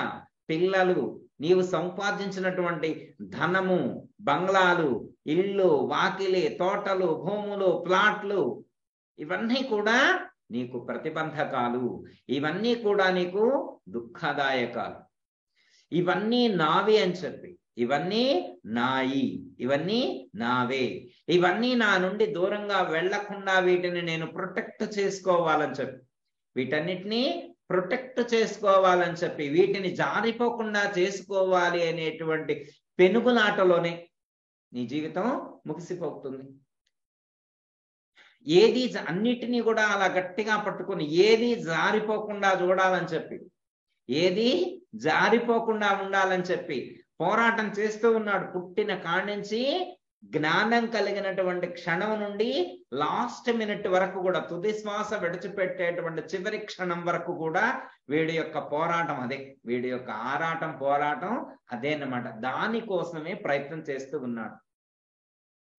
A: పిల్లలు, నీవు సంపాదించినటువంటి ధనము, బంగ్లాలు, ఇళ్ళు, వాకిలి, తోటలు, భూములు, ప్లాట్లు, ఇవన్నీ కూడా నీకు ప్రతిబంధకాలు. ఇవన్నీ కూడా నీకు దుఃఖదాయకాలు. ఇవన్నీ నావి అని చెప్పి, ఇవన్నీ నాయి, ఇవన్నీ నావే, ఇవన్నీ నా నుండి దూరంగా వెళ్లకుండా వీటిని నేను ప్రొటెక్ట్ చేసుకోవాలని చెప్పి, వీటన్నిటినీ ప్రొటెక్ట్ చేసుకోవాలని చెప్పి, వీటిని జారిపోకుండా చేసుకోవాలి అనేటువంటి పెనుగులాటలోనే నీ జీవితం ముగిసిపోతుంది. ఏది అన్నిటినీ కూడా అలా గట్టిగా పట్టుకొని ఏది జారిపోకుండా చూడాలని చెప్పి, ఏది జారిపోకుండా ఉండాలని చెప్పి పోరాటం చేస్తూ ఉన్నాడు. పుట్టిన కాడ్నుంచి జ్ఞానం కలిగినటువంటి క్షణం నుండి లాస్ట్ మినిట్ వరకు కూడా, తుది శ్వాస విడిచిపెట్టేటువంటి చివరి క్షణం వరకు కూడా వీడి యొక్క పోరాటం అదే, వీడి యొక్క ఆరాటం, పోరాటం అదే అన్నమాట. దానికోసమే ప్రయత్నం చేస్తూ ఉన్నాడు.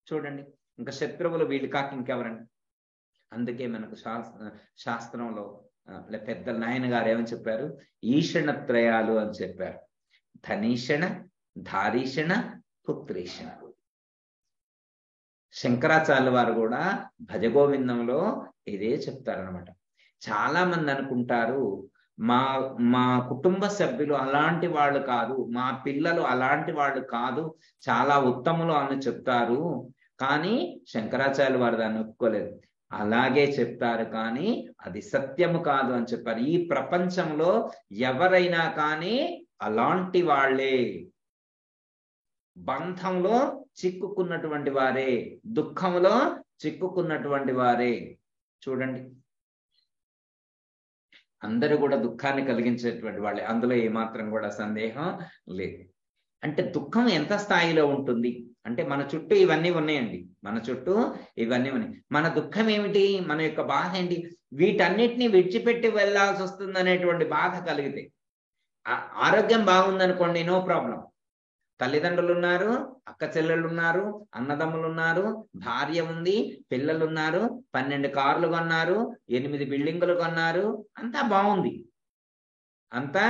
A: చూడండి, ఇంకా శత్రువులు వీళ్ళు కాక ఇంకెవరండి? అందుకే మనకు శాస్త్రంలో పెద్దల నాయన గారు ఏమని చెప్పారు? ఈషణత్రయాలు అని చెప్పారు. ధనీషణ, ధారీషణ, పుత్రీషణ. శంకరాచార్య వారు కూడా భజగోవిందంలో ఇదే చెప్తారనమాట. చాలా మంది అనుకుంటారు మా కుటుంబ సభ్యులు అలాంటి వాళ్ళు కాదు, మా పిల్లలు అలాంటి వాళ్ళు కాదు, చాలా ఉత్తములు అని చెప్తారు. కానీ శంకరాచార్య వారు దాన్ని ఒప్పుకోలేదు. అలాగే చెప్తారు, కానీ అది సత్యము కాదు అని చెప్పారు. ఈ ప్రపంచంలో ఎవరైనా కానీ అలాంటి వాళ్ళే, బంధంలో చిక్కుకున్నటువంటి వారే, దుఃఖంలో చిక్కుకున్నటువంటి వారే. చూడండి, అందరూ కూడా దుఃఖాన్ని కలిగించేటువంటి వాళ్ళే, అందులో ఏమాత్రం కూడా సందేహం లేదు. అంటే దుఃఖం ఎంత స్థాయిలో ఉంటుంది అంటే, మన చుట్టూ ఇవన్నీ ఉన్నాయండి, మన చుట్టూ ఇవన్నీ ఉన్నాయి. మన దుఃఖం ఏమిటి, మన యొక్క బాధ ఏంటి? వీటన్నిటిని విడిచిపెట్టి వెళ్ళాల్సి వస్తుంది అనేటువంటి బాధ కలిగితే, ఆరోగ్యం బాగుందనుకోండి, నో ప్రాబ్లం. తల్లిదండ్రులు ఉన్నారు, అక్క చెల్లెళ్ళు ఉన్నారు, అన్నదమ్ములు ఉన్నారు, భార్య ఉంది, పిల్లలు ఉన్నారు, 12 కార్లు కొన్నారు, 8 బిల్డింగులు కొన్నారు, అంతా బాగుంది, అంతా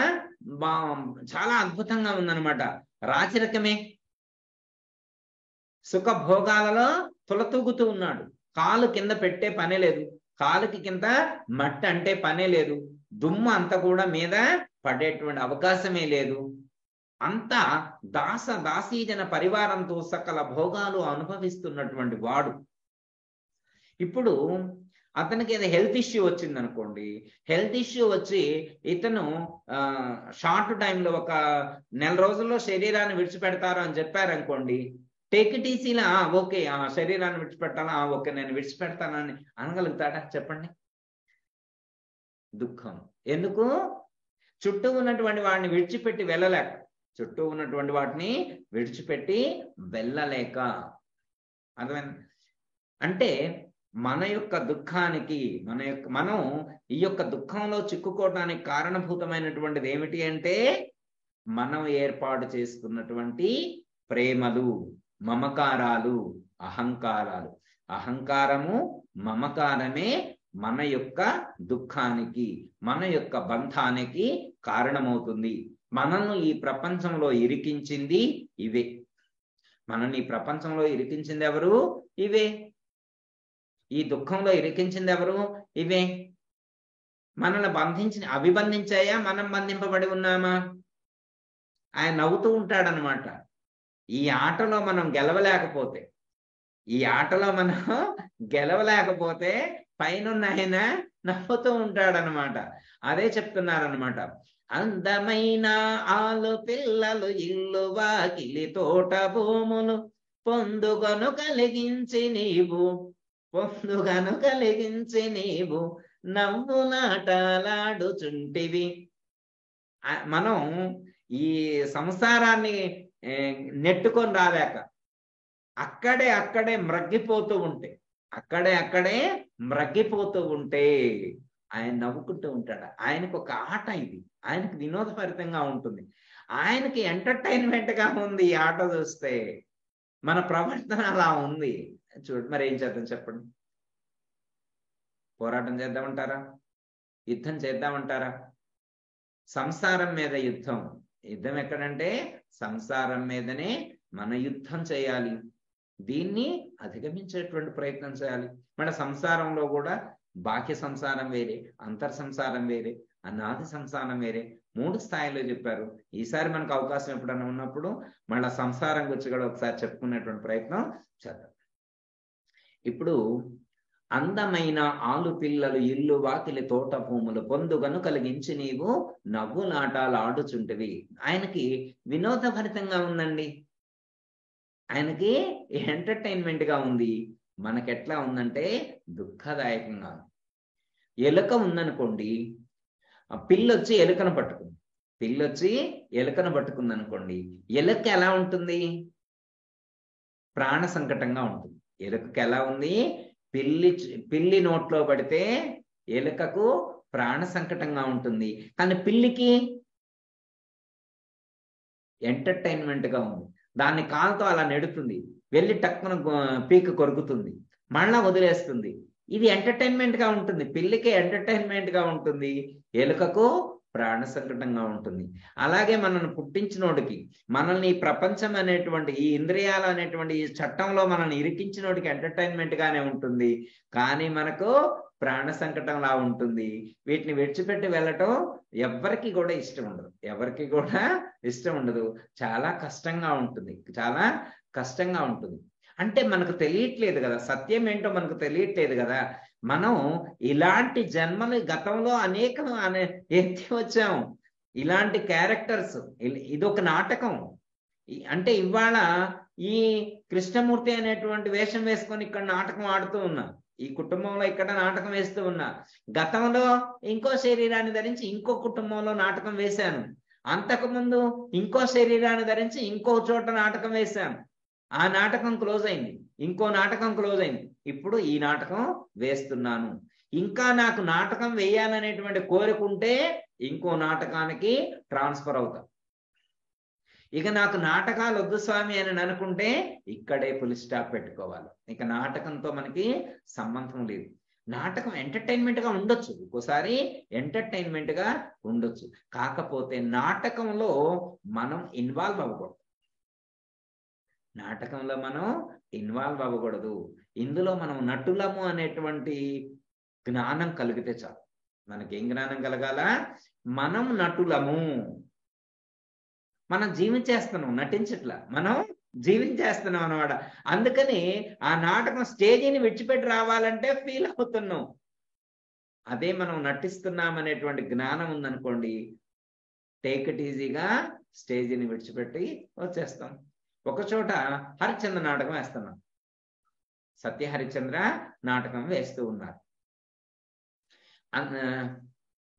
A: చాలా అద్భుతంగా ఉందన్నమాట. రాచరికమే, సుఖభోగాలలో తులతూగుతూ ఉన్నాడు. కాలు కింద పెట్టే పనే లేదు, కాలుకి కింద మట్టి అంటే పనే లేదు, దుమ్ము అంతా కూడా మీద పడేటువంటి అవకాశమే లేదు. అంతా దాసీజన పరివారంతో సకల భోగాలు అనుభవిస్తున్నటువంటి వాడు. ఇప్పుడు అతనికి ఏదో హెల్త్ ఇష్యూ వచ్చింది అనుకోండి, హెల్త్ ఇష్యూ వచ్చి ఇతను షార్ట్ టైంలో ఒక 1 నెల రోజుల్లో శరీరాన్ని విడిచిపెడతారు అని చెప్పారనుకోండి, టేక్ ఇట్ ఈజీలా, ఓకే శరీరాన్ని విడిచిపెట్టాలా, ఓకే నేను విడిచిపెడతానని అనగలుగుతాడా చెప్పండి? దుఃఖం ఎందుకు? చుట్టూ ఉన్నటువంటి వాడిని విడిచిపెట్టి వెళ్ళలేక, చుట్టూ ఉన్నటువంటి వాటిని విడిచిపెట్టి వెళ్ళలేక. అర్థమైంది? అంటే మన యొక్క దుఃఖానికి, మనం ఈ యొక్క దుఃఖంలో చిక్కుకోవడానికి కారణభూతమైనటువంటిది ఏమిటి అంటే, మనం ఏర్పాటు చేసుకున్నటువంటి ప్రేమలు, మమకారాలు, అహంకారాలు. అహంకారము, మమకారమే మన యొక్క దుఃఖానికి, మన యొక్క బంధానికి కారణమవుతుంది. మనల్ని ఈ ప్రపంచంలో ఇరికించింది ఇవే. మనల్ని ఈ ప్రపంచంలో ఇరికించింది ఎవరు? ఇవే. ఈ దుఃఖంలో ఇరికించింది ఎవరు? ఇవే. మనల్ని అభిబంధించాయా, మనం బంధింపబడి ఉన్నామా? ఆయన నవ్వుతూ ఉంటాడనమాట. ఈ ఆటలో మనం గెలవలేకపోతే పైన ఆయన నవ్వుతూ ఉంటాడనమాట. అదే చెప్తున్నారనమాట. అందమైన ఆలు పిల్లలు ఇల్లు వాకిలి తోట భూములు పొందుగను కలిగించి నవ్వులాటలాడుచుంటివి. మనం ఈ సంసారాన్ని నెట్టుకొని రాలేక అక్కడే మ్రగ్గిపోతూ ఉంటే ఆయన నవ్వుకుంటూ ఉంటాడు. ఆయనకు ఒక ఆట ఇది, ఆయనకు వినోదభరితంగా ఉంటుంది, ఆయనకి ఎంటర్టైన్మెంట్ గా ఉంది ఈ ఆట చూస్తే. మన ప్రవర్తన అలా ఉంది చూడు. మరి ఏం చేద్దాం చెప్పండి? పోరాటం చేద్దామంటారా? యుద్ధం చేద్దామంటారా? సంసారం మీద యుద్ధం ఎక్కడంటే సంసారం మీదనే మన యుద్ధం చేయాలి. దీన్ని అధిగమించేటువంటి ప్రయత్నం చేయాలి. మన సంసారంలో కూడా బాహ్య సంసారం వేరే, అంతర్ సంసారం వేరే, అనాది సంసారం వేరే, 3 స్థాయిలో చెప్పారు. ఈసారి మనకు అవకాశం ఎప్పుడన్నా ఉన్నప్పుడు మళ్ళా సంసారం గురించి కూడా ఒకసారి చెప్పుకునేటువంటి ప్రయత్నం చేద్దాం. ఇప్పుడు అందమైన ఆలు పిల్లలు ఇల్లు వాకిలి తోట భూములు పొందుగను కలిగించి నీవు నవ్వులాటాలు ఆడుచుంటివి. ఆయనకి వినోదభరితంగా ఉందండి, ఆయనకి ఎంటర్టైన్మెంట్ గా ఉంది. మనకెట్లా ఉందంటే దుఃఖదాయకంగా. ఎలుక ఉందనుకోండి, పిల్లొచ్చి ఎలుకను పట్టుకుంది అనుకోండి, ఎలుక ఎలా ఉంటుంది? ప్రాణ సంకటంగా ఉంటుంది. ఎలుకకి ఎలా ఉంది? పిల్లి నోట్లో పడితే ఎలుకకు ప్రాణ సంకటంగా ఉంటుంది. కానీ పిల్లికి ఎంటర్టైన్మెంట్ గా ఉంది. దాన్ని కాలుతో అలా నెడుతుంది, వెళ్ళి టక్కున పీక కొరుకుతుంది, మళ్ళా వదిలేస్తుంది. ఇది ఎంటర్టైన్మెంట్ గా ఉంటుంది. పిల్లికి ఎంటర్టైన్మెంట్ గా ఉంటుంది, ఎలుకకు ప్రాణ సంకటంగా ఉంటుంది. అలాగే మనల్ని పుట్టించినోడికి, మనల్ని ఈ ప్రపంచం అనేటువంటి ఈ ఇంద్రియాలు అనేటువంటి ఈ చట్టంలో మనల్ని ఇరికించినోడికి ఎంటర్టైన్మెంట్ గానే ఉంటుంది, కానీ మనకు ప్రాణ సంకటంలా ఉంటుంది. వీటిని విడిచిపెట్టి వెళ్ళటం ఎవరికి కూడా ఇష్టం ఉండదు. చాలా కష్టంగా ఉంటుంది. అంటే మనకు తెలియట్లేదు కదా, సత్యం ఏంటో మనకు తెలియట్లేదు కదా. మనం ఇలాంటి జన్మలు గతంలో అనేకం ఎత్తి వచ్చాము, ఇలాంటి క్యారెక్టర్స్. ఇదొక నాటకం. అంటే ఇవాళ ఈ కృష్ణమూర్తి అనేటువంటి వేషం వేసుకొని ఇక్కడ నాటకం ఆడుతూ ఉన్నా, ఈ కుటుంబంలో ఇక్కడ నాటకం వేస్తూ ఉన్నా, గతంలో ఇంకో శరీరాన్ని ధరించి ఇంకో కుటుంబంలో నాటకం వేశాను, అంతకుముందు ఇంకో శరీరాన్ని ధరించి ఇంకో చోట నాటకం వేశాను. ఆ నాటకం క్లోజ్ అయింది, ఇంకో నాటకం క్లోజ్ అయింది, ఇప్పుడు ఈ నాటకం వేస్తున్నాను. ఇంకా నాకు నాటకం వేయాలనేటువంటి కోరుకుంటే ఇంకో నాటకానికి ట్రాన్స్ఫర్ అవుతాం. ఇక నాకు నాటకాలు వద్దు స్వామి అని అనుకుంటే ఇక్కడే ఫుల్ స్టాప్ పెట్టుకోవాలి. ఇక నాటకంతో మనకి సంబంధం లేదు. నాటకం ఎంటర్టైన్మెంట్ గా ఉండొచ్చు, ఒక్కోసారి ఎంటర్టైన్మెంట్ గా ఉండొచ్చు, కాకపోతే నాటకంలో మనం ఇన్వాల్వ్ అవ్వకూడదు. ఇందులో మనం నటులము అనేటువంటి జ్ఞానం కలిగితే చాలు. మనకేం జ్ఞానం కలగాల? మనం నటులము, మనం జీవించేస్తున్నాం, నటించట్లా, మనం జీవించేస్తున్నాం అన్నమాట. అందుకని ఆ నాటకం స్టేజీని విడిచిపెట్టి రావాలంటే ఫీల్ అవుతున్నాం. అదే మనం నటిస్తున్నాం అనేటువంటి జ్ఞానం ఉందనుకోండి, టేక్ ఇట్ ఈజీగా స్టేజీని విడిచిపెట్టి వచ్చేస్తాం. ఒకచోట హరిశ్చంద్ర నాటకం వేస్తున్నాం, సత్య హరిశ్చంద్ర నాటకం వేస్తూ ఉన్నారు.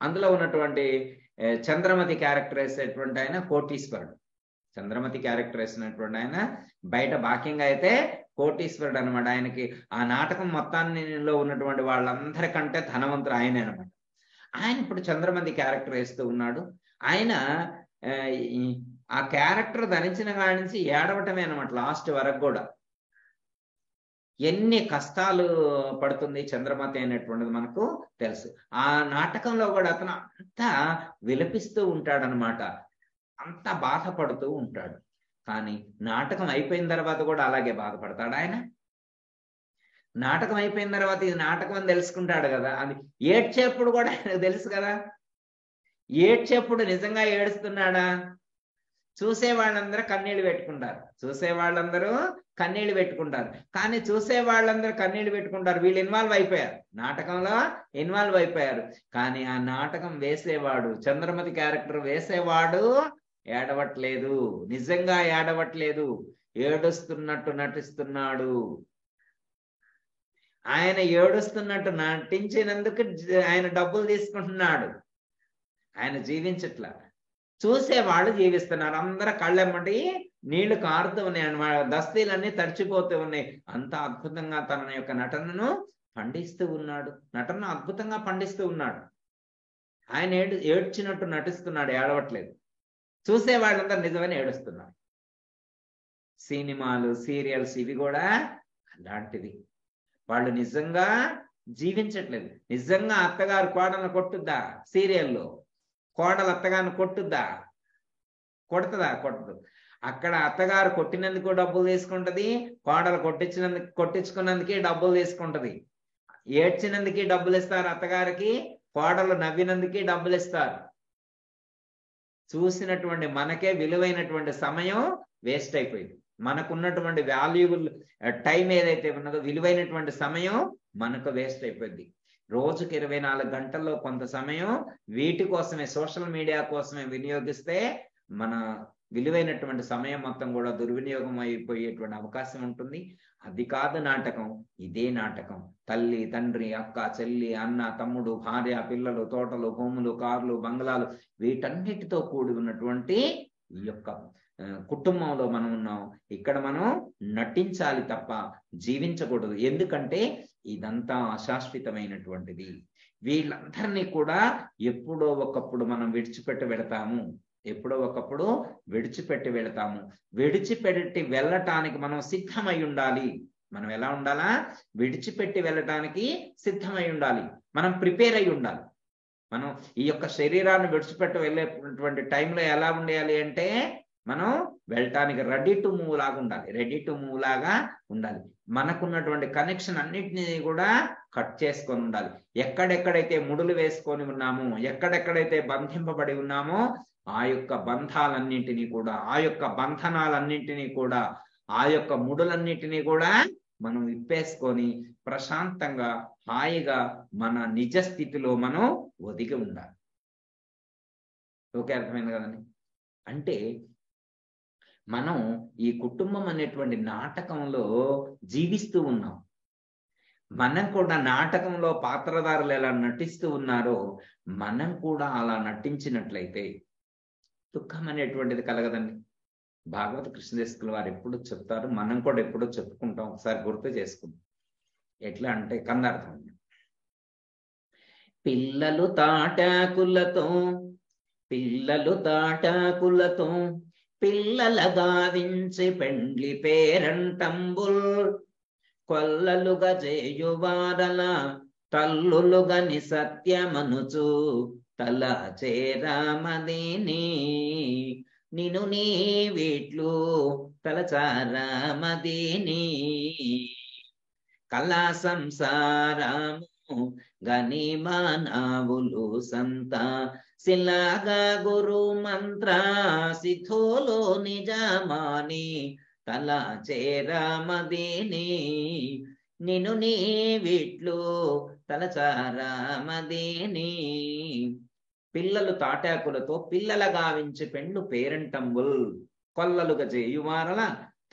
A: అందులో ఉన్నటువంటి చంద్రమతి క్యారెక్టర్ వేసేటువంటి ఆయన కోటీశ్వరుడు. చంద్రమతి క్యారెక్టర్ వేసినటువంటి ఆయన బయట బాక్యంగా అయితే కోటీశ్వరుడు అనమాట. ఆయనకి ఆ నాటకం మొత్తాన్నిలో ఉన్నటువంటి వాళ్ళందరికంటే ధనవంతుడు ఆయనే అనమాట. ఆయన ఇప్పుడు చంద్రమతి క్యారెక్టర్ వేస్తూ ఉన్నాడు. ఆయన ఆ క్యారెక్టర్ ధరించిన కాడి నుంచి ఏడవటమే అనమాట లాస్ట్ వరకు కూడా. ఎన్ని కష్టాలు పడుతుంది చంద్రమతి అనేటువంటిది మనకు తెలుసు. ఆ నాటకంలో కూడా అతను అంతా విలపిస్తూ ఉంటాడనమాట, అంతా బాధపడుతూ ఉంటాడు. కానీ నాటకం అయిపోయిన తర్వాత కూడా అలాగే బాధపడతాడు ఆయన. నాటకం అయిపోయిన తర్వాత ఇది నాటకం అని తెలుసుకుంటాడు కదా. అది ఏడ్చేప్పుడు కూడా ఆయనకు తెలుసు కదా. ఏడ్చేప్పుడు నిజంగా ఏడుస్తున్నాడా? చూసే వాళ్ళందరూ కన్నీళ్లు పెట్టుకుంటారు. కానీ చూసే వాళ్ళందరూ కన్నీళ్లు పెట్టుకుంటారు. వీళ్ళు ఇన్వాల్వ్ అయిపోయారు, నాటకంలో ఇన్వాల్వ్ అయిపోయారు. కానీ ఆ నాటకం వేసేవాడు, చంద్రమతి క్యారెక్టర్ వేసేవాడు ఏడవట్లేదు, నిజంగా ఏడవట్లేదు, ఏడుస్తున్నట్టు నటిస్తున్నాడు. ఆయన ఏడుస్తున్నట్టు నటించినందుకు ఆయన డబ్బులు తీసుకుంటున్నాడు, ఆయన జీవించట్లా. చూసేవాళ్ళు జీవిస్తున్నారు. అందరూ కళ్ళెమ్మటి నీళ్లు కారుతూ ఉన్నాయి అన్నమాట, దస్తీలన్నీ తడిచిపోతూ ఉన్నాయి. అంత అద్భుతంగా తన యొక్క నటనను అద్భుతంగా పండిస్తూ ఉన్నాడు. ఆయన ఏడ్చినట్టు నటిస్తున్నాడు, ఏడవట్లేదు. చూసే వాళ్ళందరూ నిజమని ఏడుస్తున్నారు. సినిమాలు, సీరియల్స్ ఇవి కూడా అలాంటివి. వాళ్ళు నిజంగా జీవించట్లేదు. నిజంగా అత్తగారు కోడలను కొట్టుద్దా? సీరియల్లో కోడలు అత్తగారిని కొట్టుద్దా? కొట్టదు. అక్కడ అత్తగారు కొట్టినందుకు డబ్బులు తీసుకుంటది, కోడలు కొట్టించుకున్నందుకే డబ్బులు తీసుకుంటది. ఏడ్చినందుకే డబ్బులు ఇస్తారు అత్తగారికి, కోడలు నవ్వినందుకే డబ్బులు ఇస్తారు. చూసినటువంటి మనకే విలువైనటువంటి సమయం వేస్ట్ అయిపోయింది. మనకున్నటువంటి వాల్యూబుల్ టైం ఏదైతే ఉన్నదో, విలువైనటువంటి సమయం మనకు వేస్ట్ అయిపోయింది. రోజుకి 24 గంటల్లో కొంత సమయం వీటి కోసమే, సోషల్ మీడియా కోసమే వినియోగిస్తే మన విలువైనటువంటి సమయం మొత్తం కూడా దుర్వినియోగం అయిపోయేటువంటి అవకాశం ఉంటుంది. అది కాదు నాటకం, ఇదే నాటకం. తల్లి, తండ్రి, అక్క, చెల్లి, అన్న, తమ్ముడు, భార్య, పిల్లలు, తోటలు, భూములు, కార్లు, బంగ్లాలు, వీటన్నిటితో కూడి ఉన్నటువంటి ఈ యొక్క కుటుంబంలో మనం ఉన్నాం. ఇక్కడ మనం నటించాలి తప్ప జీవించకూడదు. ఎందుకంటే ఇదంతా అశాశ్వతమైనటువంటిది. వీళ్ళందరినీ కూడా ఎప్పుడో ఒకప్పుడు మనం విడిచిపెట్టి వెళతాము. విడిచిపెట్టి వెళ్ళటానికి మనం సిద్ధమై ఉండాలి. మనం ఎలా ఉండాలా? విడిచిపెట్టి వెళ్ళటానికి సిద్ధమై ఉండాలి. మనం ప్రిపేర్ అయి ఉండాలి. మనం ఈ యొక్క శరీరాన్ని విడిచిపెట్టి వెళ్ళేటువంటి టైంలో ఎలా ఉండాలి అంటే, మనం వెళ్ళటానికి రెడీ టు మూవ్ లాగా ఉండాలి. మనకున్నటువంటి కనెక్షన్ అన్నిటినీ కూడా కట్ చేసుకొని ఉండాలి. ఎక్కడెక్కడైతే ముడులు వేసుకొని ఉన్నామో, ఎక్కడెక్కడైతే బంధింపబడి ఉన్నామో, ఆ యొక్క బంధాలన్నింటినీ కూడా, ఆ యొక్క బంధనాలన్నింటినీ కూడా, ఆ యొక్క ముడులన్నింటినీ కూడా మనం విప్పేసుకొని ప్రశాంతంగా హాయిగా మన నిజ స్థితిలో మనం ఒదిగి ఉండాలి. ఓకే, అర్థమైంది కదండి? అంటే మనం ఈ కుటుంబం అనేటువంటి నాటకంలో జీవిస్తూ ఉన్నాం. మనం కూడా నాటకంలో పాత్రధారులు ఎలా నటిస్తూ ఉన్నారో, మనం కూడా అలా నటించినట్లయితే దుఃఖం అనేటువంటిది కలగదండి. భాగవత కృష్ణదేశకుల వారు ఎప్పుడు చెప్తారు, మనం కూడా ఎప్పుడో చెప్పుకుంటాం. ఒకసారి గుర్తు చేసుకుంటాం. ఎట్లా అంటే కందార్థం, పిల్లలు తాటాకులతో పిల్లల గావించి పెండ్లి పేరంటంబుల్ కొల్లలుగా చేయువారల తల్లులుగని సత్యమనుచు తల చేరామదేని నిను నీ వీట్లు తలచారామదేని కళా సంసారము గని మానవులు సంత శిలాగా గురు మంత్ర సిద్ధోలో నిజమాని తల చేరామదేని నిను నీ వీట్లు తలచారామదేని. పిల్లలు తాటాకులతో పిల్లల గావించి పెండ్లు పేరంటంబుల్ కొల్లలుగా చేయువారల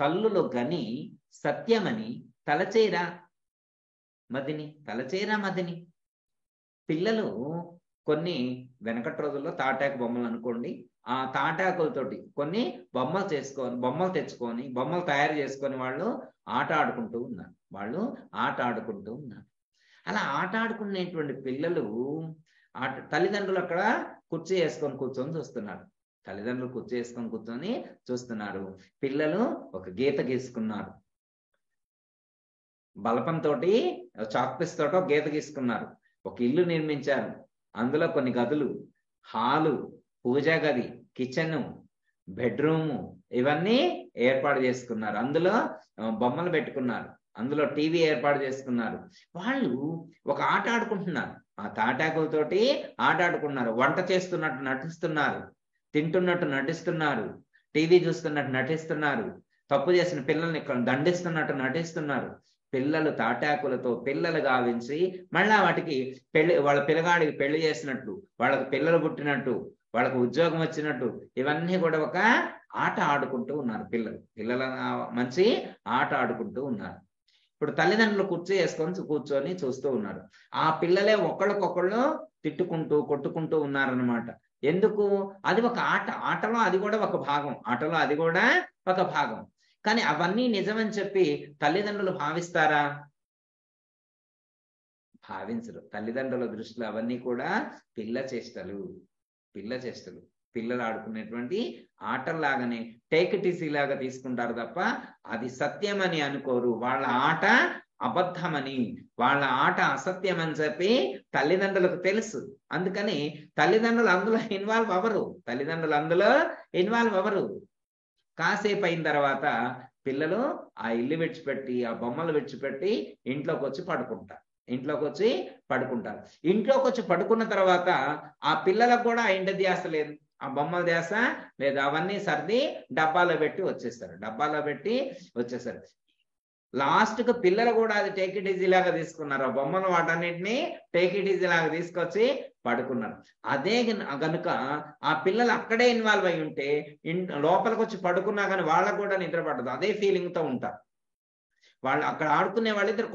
A: తల్లులు గని సత్యమని తలచేరా మదిని. పిల్లలు కొన్ని వెనకటి రోజుల్లో తాటాకు బొమ్మలు అనుకోండి, ఆ తాటాకులతోటి కొన్ని బొమ్మలు తెచ్చుకొని బొమ్మలు తయారు చేసుకొని వాళ్ళు ఆట ఆడుకుంటూ ఉన్నారు. అలా ఆట ఆడుకునేటువంటి పిల్లలు తల్లిదండ్రులు అక్కడ కుర్చీ వేసుకొని చూస్తున్నారు. పిల్లలు ఒక గీత గీసుకున్నారు, బలపంతో చాక్పీస్ తోటో గీత గీసుకున్నారు. ఒక ఇల్లు నిర్మించారు, అందులో కొన్ని గదులు, హాలు, పూజా గది, కిచెన్, బెడ్రూము ఇవన్నీ ఏర్పాటు చేసుకున్నారు. అందులో బొమ్మలు పెట్టుకున్నారు, అందులో టీవీ ఏర్పాటు చేసుకున్నారు. వాళ్ళు ఒక ఆట ఆడుకుంటున్నారు, ఆ తాటాకులతోటి ఆట ఆడుకున్నారు. వంట చేస్తున్నట్టు నటిస్తున్నారు, తింటున్నట్టు నటిస్తున్నారు, టీవీ చూస్తున్నట్టు నటిస్తున్నారు, తప్పు చేసిన పిల్లల్ని దండిస్తున్నట్టు నటిస్తున్నారు. పిల్లలు తాటాకులతో పిల్లలు గావించి మళ్ళా వాటికి వాళ్ళ పిల్లగాడికి పెళ్లి చేసినట్టు, వాళ్ళకి పిల్లలు పుట్టినట్టు, వాళ్ళకు ఉద్యోగం వచ్చినట్టు, ఇవన్నీ కూడా ఒక ఆట ఆడుకుంటూ ఉన్నారు. పిల్లల మంచి ఆట ఆడుకుంటూ ఉన్నారు. ఇప్పుడు తల్లిదండ్రులు కుర్చీ వేసుకొని కూర్చొని చూస్తూ ఉన్నారు. ఆ పిల్లలే ఒకళ్ళకొకళ్ళు తిట్టుకుంటూ కొట్టుకుంటూ ఉన్నారనమాట. ఎందుకు? అది ఒక ఆట. ఆటలో అది కూడా ఒక భాగం. కానీ అవన్నీ నిజమని చెప్పి తల్లిదండ్రులు భావిస్తారా? భావించరు. తల్లిదండ్రుల దృష్టిలో అవన్నీ కూడా పిల్ల చేష్టలు. పిల్లలు ఆడుకునేటువంటి ఆటల్లాగానే టేక్ ఇట్ ఈజీ లాగా తీసుకుంటారు తప్ప అది సత్యమని అనుకోరు. వాళ్ళ ఆట అబద్ధమని, వాళ్ళ ఆట అసత్యం అని చెప్పి తల్లిదండ్రులకు తెలుసు. అందుకని తల్లిదండ్రులు అందులో ఇన్వాల్వ్ అవ్వరు. కాసేపు అయిన తర్వాత పిల్లలు ఆ ఇల్లు విడిచిపెట్టి, ఆ బొమ్మలు విడిచిపెట్టి ఇంట్లోకి వచ్చి పడుకుంటారు. ఇంట్లోకి వచ్చి పడుకున్న తర్వాత ఆ పిల్లలకు కూడా ఆ ఇంటి ధ్యాస లేదు, ఆ బొమ్మల ధ్యాస లేదు. అవన్నీ సర్ది డబ్బాలో పెట్టి వచ్చేసారు. లాస్ట్ కు పిల్లలు కూడా అది టేక్ ఇట్ ఈజీ లాగా తీసుకున్నారు. ఆ బొమ్మలు వాటన్నిటిని టేక్ ఇట్ ఈజీ లాగా తీసుకొచ్చి పడుకున్నారు. అదే గనుక ఆ పిల్లలు అక్కడే ఇన్వాల్వ్ అయి ఉంటే లోపలికి వచ్చి పడుకున్నా కానీ వాళ్ళకు కూడా నిద్ర పడదు. అదే ఫీలింగ్ తో ఉంటారు. వాళ్ళు అక్కడ ఆడుకునే వాళ్ళు ఇద్దరు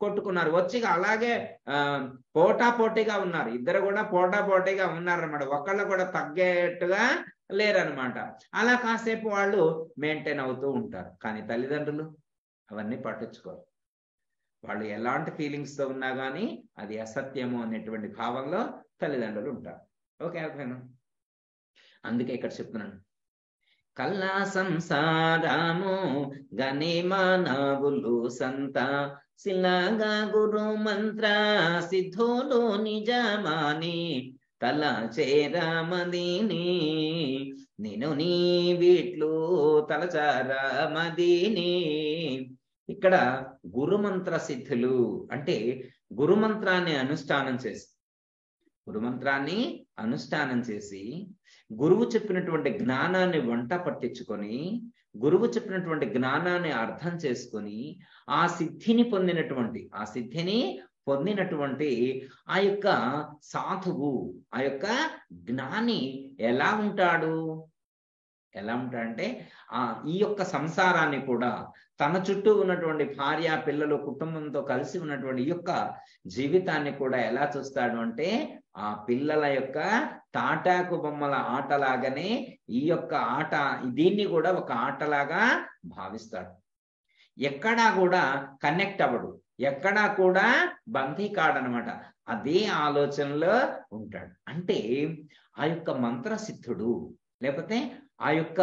A: కొట్టుకున్నారు. వచ్చి అలాగే పోటాపోటీగా ఉన్నారు. ఇద్దరు కూడా పోటాపోటీగా ఉన్నారనమాట. ఒకళ్ళు కూడా తగ్గేట్టుగా లేరనమాట. అలా కాసేపు వాళ్ళు మెయింటైన్ అవుతూ ఉంటారు. కానీ తల్లిదండ్రులు అవన్నీ పట్టించుకోరు. వాళ్ళు ఎలాంటి ఫీలింగ్స్ తో ఉన్నా కానీ అది అసత్యము అనేటువంటి భావంలో తల్లిదండ్రులు ఉంటారు. ఓకే, అర్థమైనా? అందుకే ఇక్కడ చెప్తున్నాను, కల్లా సంసారము గని మానవులు సంత శిలాగా గురు మంత్ర సిద్ధులు నిజమాని తల చేరమదిని నేను నీ వీట్లు తలచారమదిని. ఇక్కడ గురుమంత్ర సిద్ధులు అంటే గురుమంత్రాన్ని అనుష్ఠానం చేసి గురువు చెప్పినటువంటి జ్ఞానాన్ని వంట పట్టించుకొని, గురువు చెప్పినటువంటి జ్ఞానాన్ని అర్థం చేసుకొని ఆ సిద్ధిని పొందినటువంటి ఆ యొక్క సాధువు, ఆ యొక్క జ్ఞాని ఎలా ఉంటాడంటే ఈ యొక్క సంసారాన్ని కూడా, తన చుట్టూ ఉన్నటువంటి భార్య పిల్లలు కుటుంబంతో కలిసి ఉన్నటువంటి ఈ యొక్క జీవితాన్ని కూడా ఎలా చూస్తాడు అంటే ఆ పిల్లల యొక్క తాటాకు బొమ్మల ఆటలాగానే ఈ యొక్క ఆట, దీన్ని కూడా ఒక ఆటలాగా భావిస్తాడు. ఎక్కడా కూడా కనెక్ట్ అవ్వడు, ఎక్కడా కూడా బందీ కాడనమాట. అదే ఆలోచనలో ఉంటాడు. అంటే ఆ యొక్క మంత్రసిద్ధుడు లేకపోతే ఆ యొక్క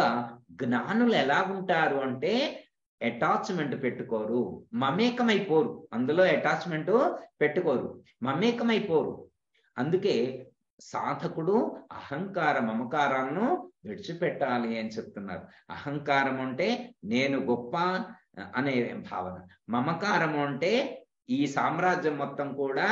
A: జ్ఞానులు ఎలా ఉంటారు అంటే అటాచ్మెంట్ పెట్టుకోరు, మమేకమైపోరు. అందులో అటాచ్మెంట్ పెట్టుకోరు, మమేకమైపోరు. అందుకే సాధకుడు అహంకార మమకారాలను విడిచిపెట్టాలి అని చెప్తున్నారు. అహంకారం అంటే నేను గొప్ప అనే భావన, మమకారం అంటే ఈ సామ్రాజ్యం మొత్తం కూడా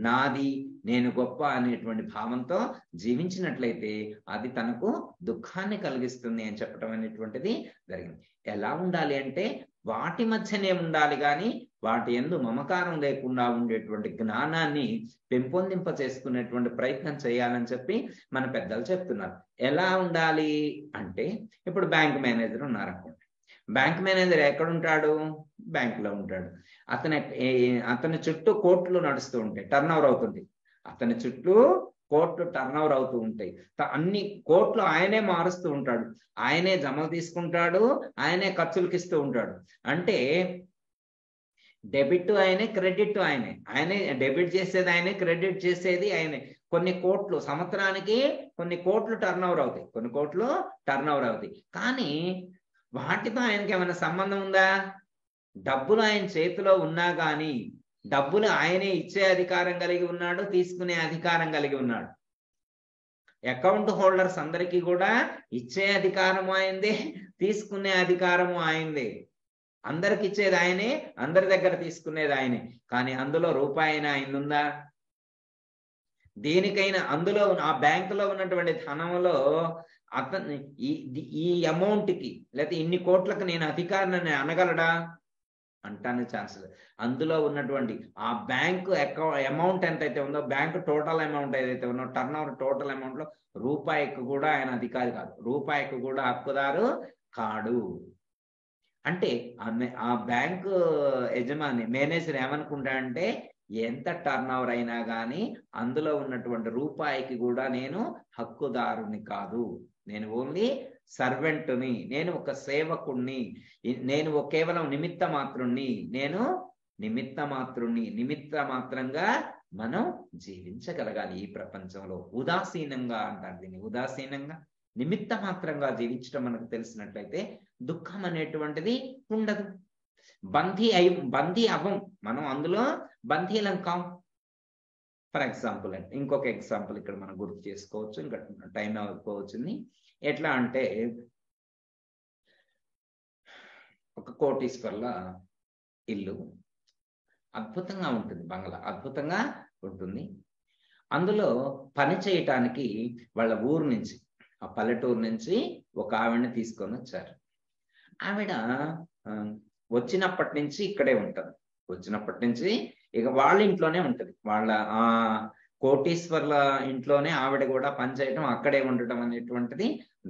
A: నాది, నేను గొప్ప అనేటువంటి భావంతో జీవించినట్లయితే అది తనకు దుఃఖాన్ని కలిగిస్తుంది అని చెప్పడం అనేటువంటిది జరిగింది. ఎలా ఉండాలి అంటే వాటి మధ్యనే ఉండాలి, కానీ వాటి యందు మమకారం లేకుండా ఉండేటువంటి జ్ఞానాన్ని పెంపొందింప చేసుకునేటువంటి ప్రయత్నం చేయాలని చెప్పి మన పెద్దలు చెప్తున్నారు. ఎలా ఉండాలి అంటే ఇప్పుడు బ్యాంక్ మేనేజర్ ఉన్నారనుకోండి. బ్యాంక్ మేనేజర్ ఎక్కడుంటాడు? బ్యాంకులో ఉంటాడు. అతని చుట్టూ కోట్లు నడుస్తూ ఉంటాయి, టర్న్ ఓవర్ అవుతుంది. అతని చుట్టూ కోట్లు టర్న్ ఓవర్ అవుతూ ఉంటాయి. అన్ని కోట్లు ఆయనే మారుస్తూ ఉంటాడు, ఆయనే జమలు తీసుకుంటాడు, ఆయనే ఖర్చులకు ఇస్తూ ఉంటాడు. అంటే డెబిట్ ఆయనే, క్రెడిట్ ఆయనే డెబిట్ చేసేది ఆయనే, క్రెడిట్ చేసేది ఆయనే. కొన్ని కోట్లు సంవత్సరానికి కొన్ని కోట్లు టర్న్ ఓవర్ అవుతాయి. కానీ వాటితో ఆయనకి ఏమైనా సంబంధం ఉందా? డబ్బులు ఆయన చేతిలో ఉన్నా కానీ డబ్బులు ఆయనే ఇచ్చే అధికారం కలిగి ఉన్నాడు, తీసుకునే అధికారం కలిగి ఉన్నాడు. అకౌంట్ హోల్డర్స్ అందరికీ కూడా ఇచ్చే అధికారము ఆయనదే, తీసుకునే అధికారము ఆయనదే. అందరికి ఇచ్చేది ఆయనే, అందరి దగ్గర తీసుకునేది ఆయనే. కానీ అందులో రూపాయినా ఆయనుందా? దేనికైనా అందులో ఆ బ్యాంకులో ఉన్నటువంటి ధనంలో అతను ఈ అమౌంట్కి లేకపోతే ఇన్ని కోట్లకు నేను అధికారిని అనగలడా అంటానికి ఛాన్స్ లేదు. అందులో ఉన్నటువంటి ఆ బ్యాంకు అమౌంట్ ఎంతైతే ఉందో, బ్యాంకు టోటల్ అమౌంట్ ఏదైతే ఉందో, టర్న్ ఓవర్ టోటల్ అమౌంట్ లో రూపాయికి కూడా ఆయన అధికారి కాదు, రూపాయికి కూడా హక్కుదారు కాడు. అంటే ఆ బ్యాంకు యజమాని మేనేజర్ ఏమనుకుంటాడంటే ఎంత టర్న్ ఓవర్ అయినా కానీ అందులో ఉన్నటువంటి రూపాయికి కూడా నేను హక్కుదారుని కాదు, నేను ఓన్లీ సర్వెంట్ని, నేను ఒక సేవకుణ్ణి, నేను కేవలం నిమిత్త మాత్రుణ్ణి, నేను నిమిత్త మాత్రంగా మనం జీవించగలగాలి ఈ ప్రపంచంలో. ఉదాసీనంగా అంటారు దీన్ని, ఉదాసీనంగా నిమిత్త మాత్రంగా జీవించడం మనకు తెలిసినట్లయితే దుఃఖం అనేటువంటిది ఉండదు. బందీ అవ్వం, మనం అందులో బందీలం కాం. ఫర్ ఎగ్జాంపుల్ ఇంకొక ఎగ్జాంపుల్ ఇక్కడ మనం గుర్తు చేసుకోవచ్చు, ఇంకా టైం అయిపోవచ్చింది. ఎట్లా అంటే ఒక కోటీశ్వర్ల ఇల్లు అద్భుతంగా ఉంటుంది, బంగ్లా అద్భుతంగా ఉంటుంది. అందులో పని చేయటానికి వాళ్ళ ఊరు నుంచి, ఆ పల్లెటూరు నుంచి ఒక ఆవిడని తీసుకొని వచ్చారు. ఆవిడ వచ్చినప్పటి నుంచి ఇక్కడే ఉంటుంది, వచ్చినప్పటి నుంచి ఇక వాళ్ళ ఇంట్లోనే ఉంటుంది, వాళ్ళ ఆ కోటీశ్వర్ల ఇంట్లోనే ఆవిడ కూడా పనిచేయటం, అక్కడే ఉండటం అనేటువంటిది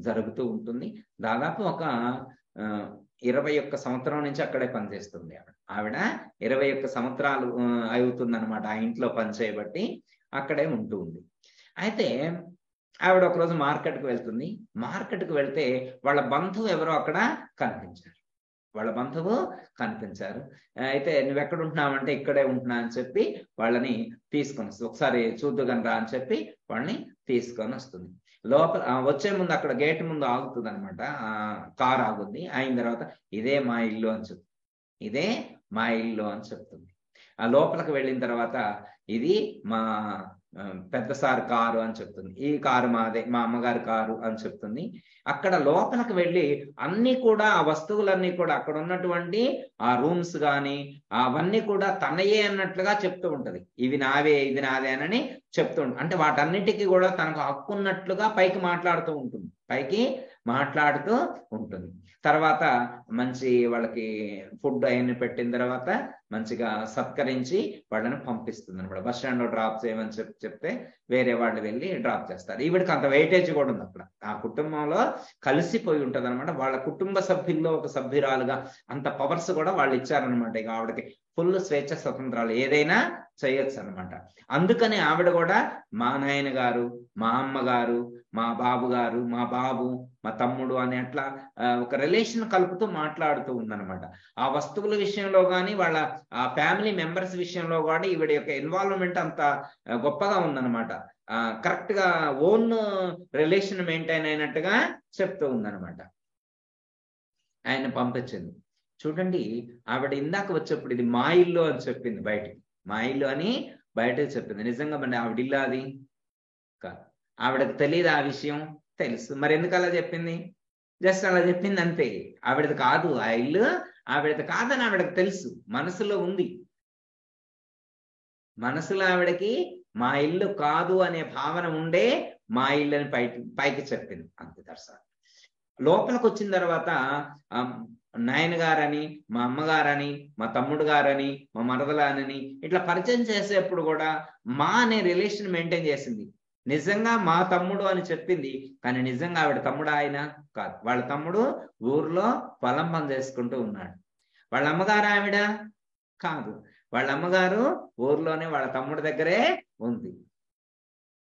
A: జరుగుతూ ఉంటుంది. దాదాపు ఒక 21 సంవత్సరం నుంచి అక్కడే పనిచేస్తుంది ఆవిడ. 21 సంవత్సరాలు అవుతుందన్నమాట ఆ ఇంట్లో పనిచేయబట్టి అక్కడే ఉంటూ ఉంది. అయితే ఆవిడ ఒకరోజు మార్కెట్కి వెళ్తుంది. మార్కెట్కి వెళ్తే వాళ్ళ బంధువు ఎవరో అక్కడ కనిపించారు, వాళ్ళ బంధువు కనిపించారు. అయితే నువ్వు ఎక్కడ ఉంటున్నావంటే ఇక్కడే ఉంటున్నా అని చెప్పి వాళ్ళని తీసుకొని వస్తుంది. ఒకసారి చూద్దుగనరా అని చెప్పి వాళ్ళని తీసుకొని వస్తుంది. లోపల వచ్చే ముందు అక్కడ గేట్ ముందు ఆగుతుంది అనమాట, కారు ఆగుద్ది. అయిన తర్వాత ఇదే మా ఇల్లు అని చెప్తుంది, ఇదే మా ఇల్లు అని చెప్తుంది. ఆ లోపలికి వెళ్ళిన తర్వాత ఇది మా పెద్ద సార్ కారు అని చెప్తుంది, ఈ కారు మాదే, మా అమ్మగారి కారు అని చెప్తుంది. అక్కడ లోపలికి వెళ్ళి అన్ని కూడా ఆ వస్తువులన్నీ కూడా అక్కడ ఉన్నటువంటి ఆ రూమ్స్ కానీ అవన్నీ కూడా తనయే అన్నట్లుగా చెప్తూ ఉంటది, ఇవి నావే ఇది నాదే అని చెప్తూ ఉంటుంది. అంటే వాటన్నిటికీ కూడా తనకు హక్కు ఉన్నట్లుగా పైకి మాట్లాడుతూ ఉంటుంది, పైకి మాట్లాడుతూ ఉంటుంది. తర్వాత మంచి వాళ్ళకి ఫుడ్ అయిన పెట్టిన తర్వాత మంచిగా సత్కరించి వాళ్ళని పంపిస్తుంది అనమాట. బస్ స్టాండ్ లో డ్రాప్ చేయమని చెప్తే వేరే వాళ్ళు వెళ్ళి డ్రాప్ చేస్తారు. ఈవిడికి అంత వెయిటేజ్ కూడా ఉంది అక్కడ, ఆ కుటుంబంలో కలిసిపోయి ఉంటది అనమాట. వాళ్ళ కుటుంబ సభ్యుల్లో ఒక సభ్యురాలుగా అంత పవర్స్ కూడా వాళ్ళు ఇచ్చారనమాట. ఇక ఆవిడకి ఫుల్ స్వేచ్ఛ స్వతంత్రాలు, ఏదైనా చేయొచ్చు అనమాట. అందుకని ఆవిడ కూడా మా నాయన గారు, మా అమ్మగారు, మా బాబు గారు, మా బాబు, మా తమ్ముడు అని అట్లా ఒక రిలేషన్ కలుపుతూ మాట్లాడుతూ ఉందన్నమాట. ఆ వస్తువుల విషయంలో కానీ వాళ్ళ ఆ ఫ్యామిలీ మెంబర్స్ విషయంలో కూడా ఈవిడ యొక్క ఇన్వాల్వ్మెంట్ అంత గొప్పగా ఉందన్నమాట. కరెక్ట్ గా ఓన్ రిలేషన్ మెయింటైన్ అయినట్టుగా చెప్తూ ఉందన్నమాట. ఆయన పంపించింది. చూడండి, ఆవిడ ఇందాక వచ్చేప్పుడు ఇది మా ఇల్లు అని చెప్పింది, బయటికి మా ఇల్లు అని బయటకు చెప్పింది. నిజంగా మరి ఆవిడ ఇల్లు అది కాదు, ఆవిడకు తెలియదు ఆ విషయం, తెలుసు. మరి ఎందుకు అలా చెప్పింది? జస్ట్ అలా చెప్పింది అంతే. ఆవిడది కాదు ఆ ఇల్లు, ఆవిడది కాదని ఆవిడకి తెలుసు, మనసులో ఉంది. మనసులో ఆవిడకి మా ఇల్లు కాదు అనే భావన ఉండే మా ఇల్లు అని పైకి చెప్పింది అంతే. దర్శనం లోపలికి వచ్చిన తర్వాత నాయన గారని, మా అమ్మగారని, మా తమ్ముడు గారని, మా మరదలానని ఇట్లా పరిచయం చేసేప్పుడు కూడా మా అనే రిలేషన్ మెయింటైన్ చేసింది. నిజంగా మా తమ్ముడు అని చెప్పింది, కానీ నిజంగా ఆవిడ తమ్ముడు ఆయన కాదు. వాళ్ళ తమ్ముడు ఊర్లో పొలం పని చేసుకుంటూ ఉన్నాడు. వాళ్ళ అమ్మగారు ఆవిడ కాదు, వాళ్ళ అమ్మగారు ఊర్లోనే వాళ్ళ తమ్ముడి దగ్గరే ఉంది.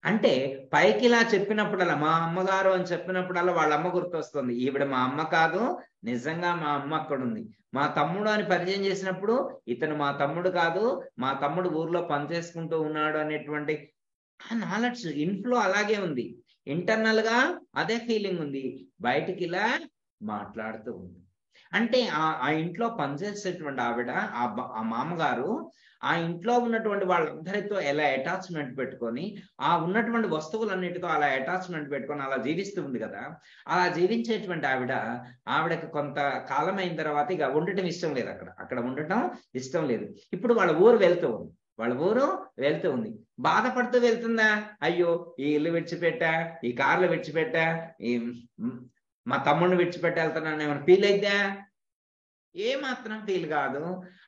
A: అంటే పైకి ఇలా చెప్పినప్పుడల్లా మా అమ్మగారు అని చెప్పినప్పుడల్లా వాళ్ళ అమ్మ గుర్తొస్తుంది. ఈవిడ మా అమ్మ కాదు, నిజంగా మా అమ్మ అక్కడ ఉంది. మా తమ్ముడు అని పరిచయం చేసినప్పుడు ఇతను మా తమ్ముడు కాదు, మా తమ్ముడు ఊర్లో పనిచేసుకుంటూ ఉన్నాడు అనేటువంటి ఆ నాలెడ్జ్ ఇన్ఫ్లో అలాగే ఉంది. ఇంటర్నల్ గా అదే ఫీలింగ్ ఉంది, బయటికి ఇలా మాట్లాడుతూ ఉంది. అంటే ఆ ఇంట్లో పనిచేసేటువంటి ఆవిడ, ఆ మామగారు ఆ ఇంట్లో ఉన్నటువంటి వాళ్ళందరితో ఎలా అటాచ్మెంట్ పెట్టుకొని, ఆ ఉన్నటువంటి వస్తువులన్నిటితో అలా అటాచ్మెంట్ పెట్టుకొని అలా జీవిస్తూ ఉంది కదా. అలా జీవించేటువంటి ఆవిడకి కొంత కాలం అయిన తర్వాత ఇక ఉండటం ఇష్టం లేదు, అక్కడ ఉండటం ఇష్టం లేదు. ఇప్పుడు వాళ్ళ ఊరు వెళ్తూ ఉంది, బాధపడుతూ వెళ్తుందా? అయ్యో ఈ ఇల్లు విడిచిపెట్టా, ఈ కార్లు విడిచిపెట్టా, ఈ మా తమ్ముడిని విడిచిపెట్టి వెళ్తున్నాను ఏమైనా ఫీల్ అయిద్దా? ఏమాత్రం ఫీల్ కాదు.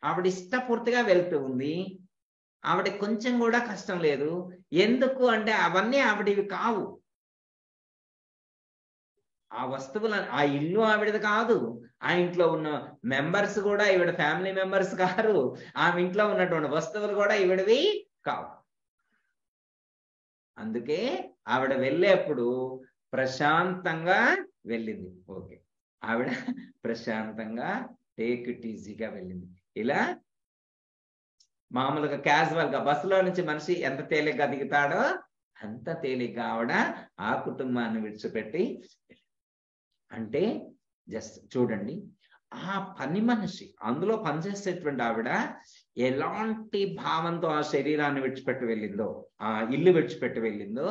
A: ఆవిడ ఇష్టపూర్తిగా వెళ్తూ ఉంది. ఆవిడకి కొంచెం కూడా కష్టం లేదు. ఎందుకు అంటే అవన్నీ ఆవిడవి కావు. ఆ వస్తువులు, ఆ ఇల్లు ఆవిడది కాదు. ఆ ఇంట్లో ఉన్న మెంబర్స్ కూడా ఈవిడ ఫ్యామిలీ మెంబర్స్ కారు. ఆమె ఇంట్లో ఉన్నటువంటి వస్తువులు కూడా ఈవిడవి కావు. అందుకే ఆవిడ వెళ్ళేప్పుడు ప్రశాంతంగా వెళ్ళింది. ఓకే, ఆవిడ ప్రశాంతంగా టేక్ ఇట్ ఈజీగా వెళ్ళింది. ఇలా మామూలుగా క్యాజువల్ గా బస్సులో నుంచి మనిషి ఎంత తేలిగ్గా దిగుతాడో అంత తేలిగ్గా ఆవిడ ఆ కుటుంబాన్ని విడిచిపెట్టి, అంటే జస్ట్ చూడండి, ఆ పని మనిషి అందులో పనిచేసేటువంటి ఆవిడ ఎలాంటి భావంతో ఆ శరీరాన్ని విడిచిపెట్టి వెళ్ళిందో, ఆ ఇల్లు విడిచిపెట్టి వెళ్ళిందో,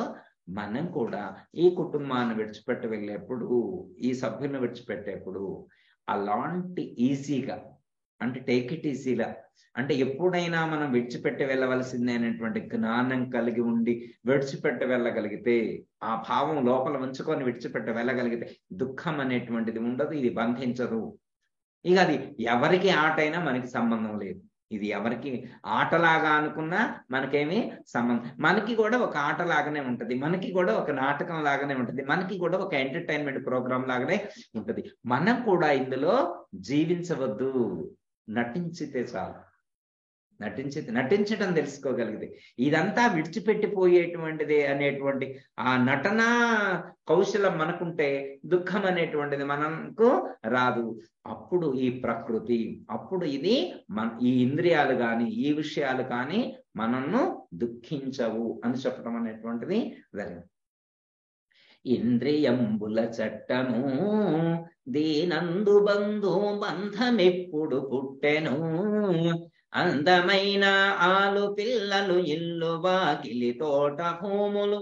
A: మనం కూడా ఈ కుటుంబాన్ని విడిచిపెట్టి వెళ్ళేప్పుడు, ఈ సభ్యులను విడిచిపెట్టేప్పుడు అలాంటి ఈజీగా, అంటే టేక్ ఇట్ ఈజీగా, అంటే ఎప్పుడైనా మనం విడిచిపెట్టి వెళ్ళవలసిందేనటువంటి జ్ఞానం కలిగి ఉండి విడిచిపెట్టి వెళ్ళగలిగితే, ఆ భావం లోపల ఉంచుకొని విడిచిపెట్టి వెళ్ళగలిగితే దుఃఖం అనేటువంటిది ఉండదు, ఇది బంధించదు. ఇక అది ఎవరికి ఆటైనా మనకి సంబంధం లేదు. ఇది ఎవరికి ఆటలాగా అనుకున్నా మనకేమీ సంబంధం, మనకి కూడా ఒక ఆటలాగానే ఉంటది, మనకి కూడా ఒక నాటకం లాగానే ఉంటది, మనకి కూడా ఒక ఎంటర్టైన్మెంట్ ప్రోగ్రామ్ లాగానే ఉంటది. మనం కూడా ఇందులో జీవించవద్దు, నటించితే చాలు. నటించడం తెలుసుకోగలిగితే ఇదంతా విడిచిపెట్టిపోయేటువంటిది అనేటువంటి ఆ నటనా కౌశలం మనకుంటే దుఃఖం అనేటువంటిది మనకు రాదు. అప్పుడు ఈ ప్రకృతి, అప్పుడు ఇది ఈ ఇంద్రియాలు కానీ ఈ విషయాలు కానీ మనల్ని దుఃఖించవు అని చెప్పడం అనేటువంటిది జరిగింది. ఇంద్రియంబుల చట్టము దీనందు బంధు బంధమెప్పుడు పుట్టెను, అందమైన ఆలు పిల్లలు ఇల్లు వాకిలి తోట భూములు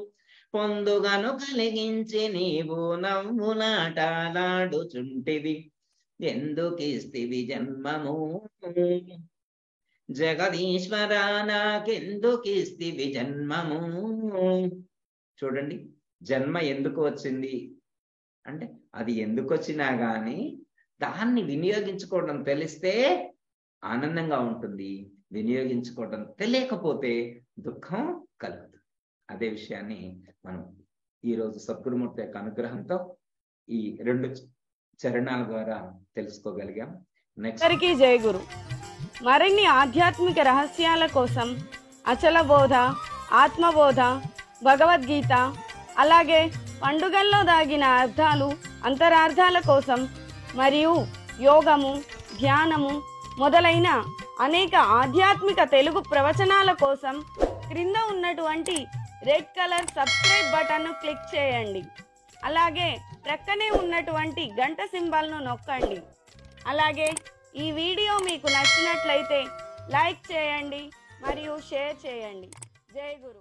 A: పొందుగను కలిగించి నీవు నవ్వులాటలాడుచుంటివి, ఎందుకిస్తివి జన్మము జగదీశ్వర నాకెందుకిస్తివి జన్మము. చూడండి, జన్మ ఎందుకు వచ్చింది అంటే, అది ఎందుకు వచ్చినా గాని దాన్ని వినియోగించుకోవడం తెలిస్తే ఆనందంగా ఉంటుంది, వినియోగించుకోవడం తెలియకపోతే దుఃఖం కలుగుతుంది. అదే విషయాన్ని మనం ఈరోజు సద్గురుమూర్తి యొక్క అనుగ్రహంతో ఈ 2 చరణాల ద్వారా తెలుసుకోగలిగాం.
B: నెక్స్ట్ జై గురు. మరిన్ని ఆధ్యాత్మిక రహస్యాల కోసం అచల బోధ, ఆత్మబోధ, భగవద్గీత, అలాగే పండుగల్లో దాగిన అర్థాలు, అంతరార్థాల కోసం మరియు యోగము, ధ్యానము మొదలైన అనేక ఆధ్యాత్మిక తెలుగు ప్రవచనాల కోసం క్రింద ఉన్నటువంటి రెడ్ కలర్ సబ్స్క్రైబ్ బటన్ను క్లిక్ చేయండి. అలాగే ప్రక్కనే ఉన్నటువంటి గంట సింబల్ను నొక్కండి. అలాగే ఈ వీడియో మీకు నచ్చినట్లయితే లైక్ చేయండి మరియు షేర్ చేయండి. జై గురు.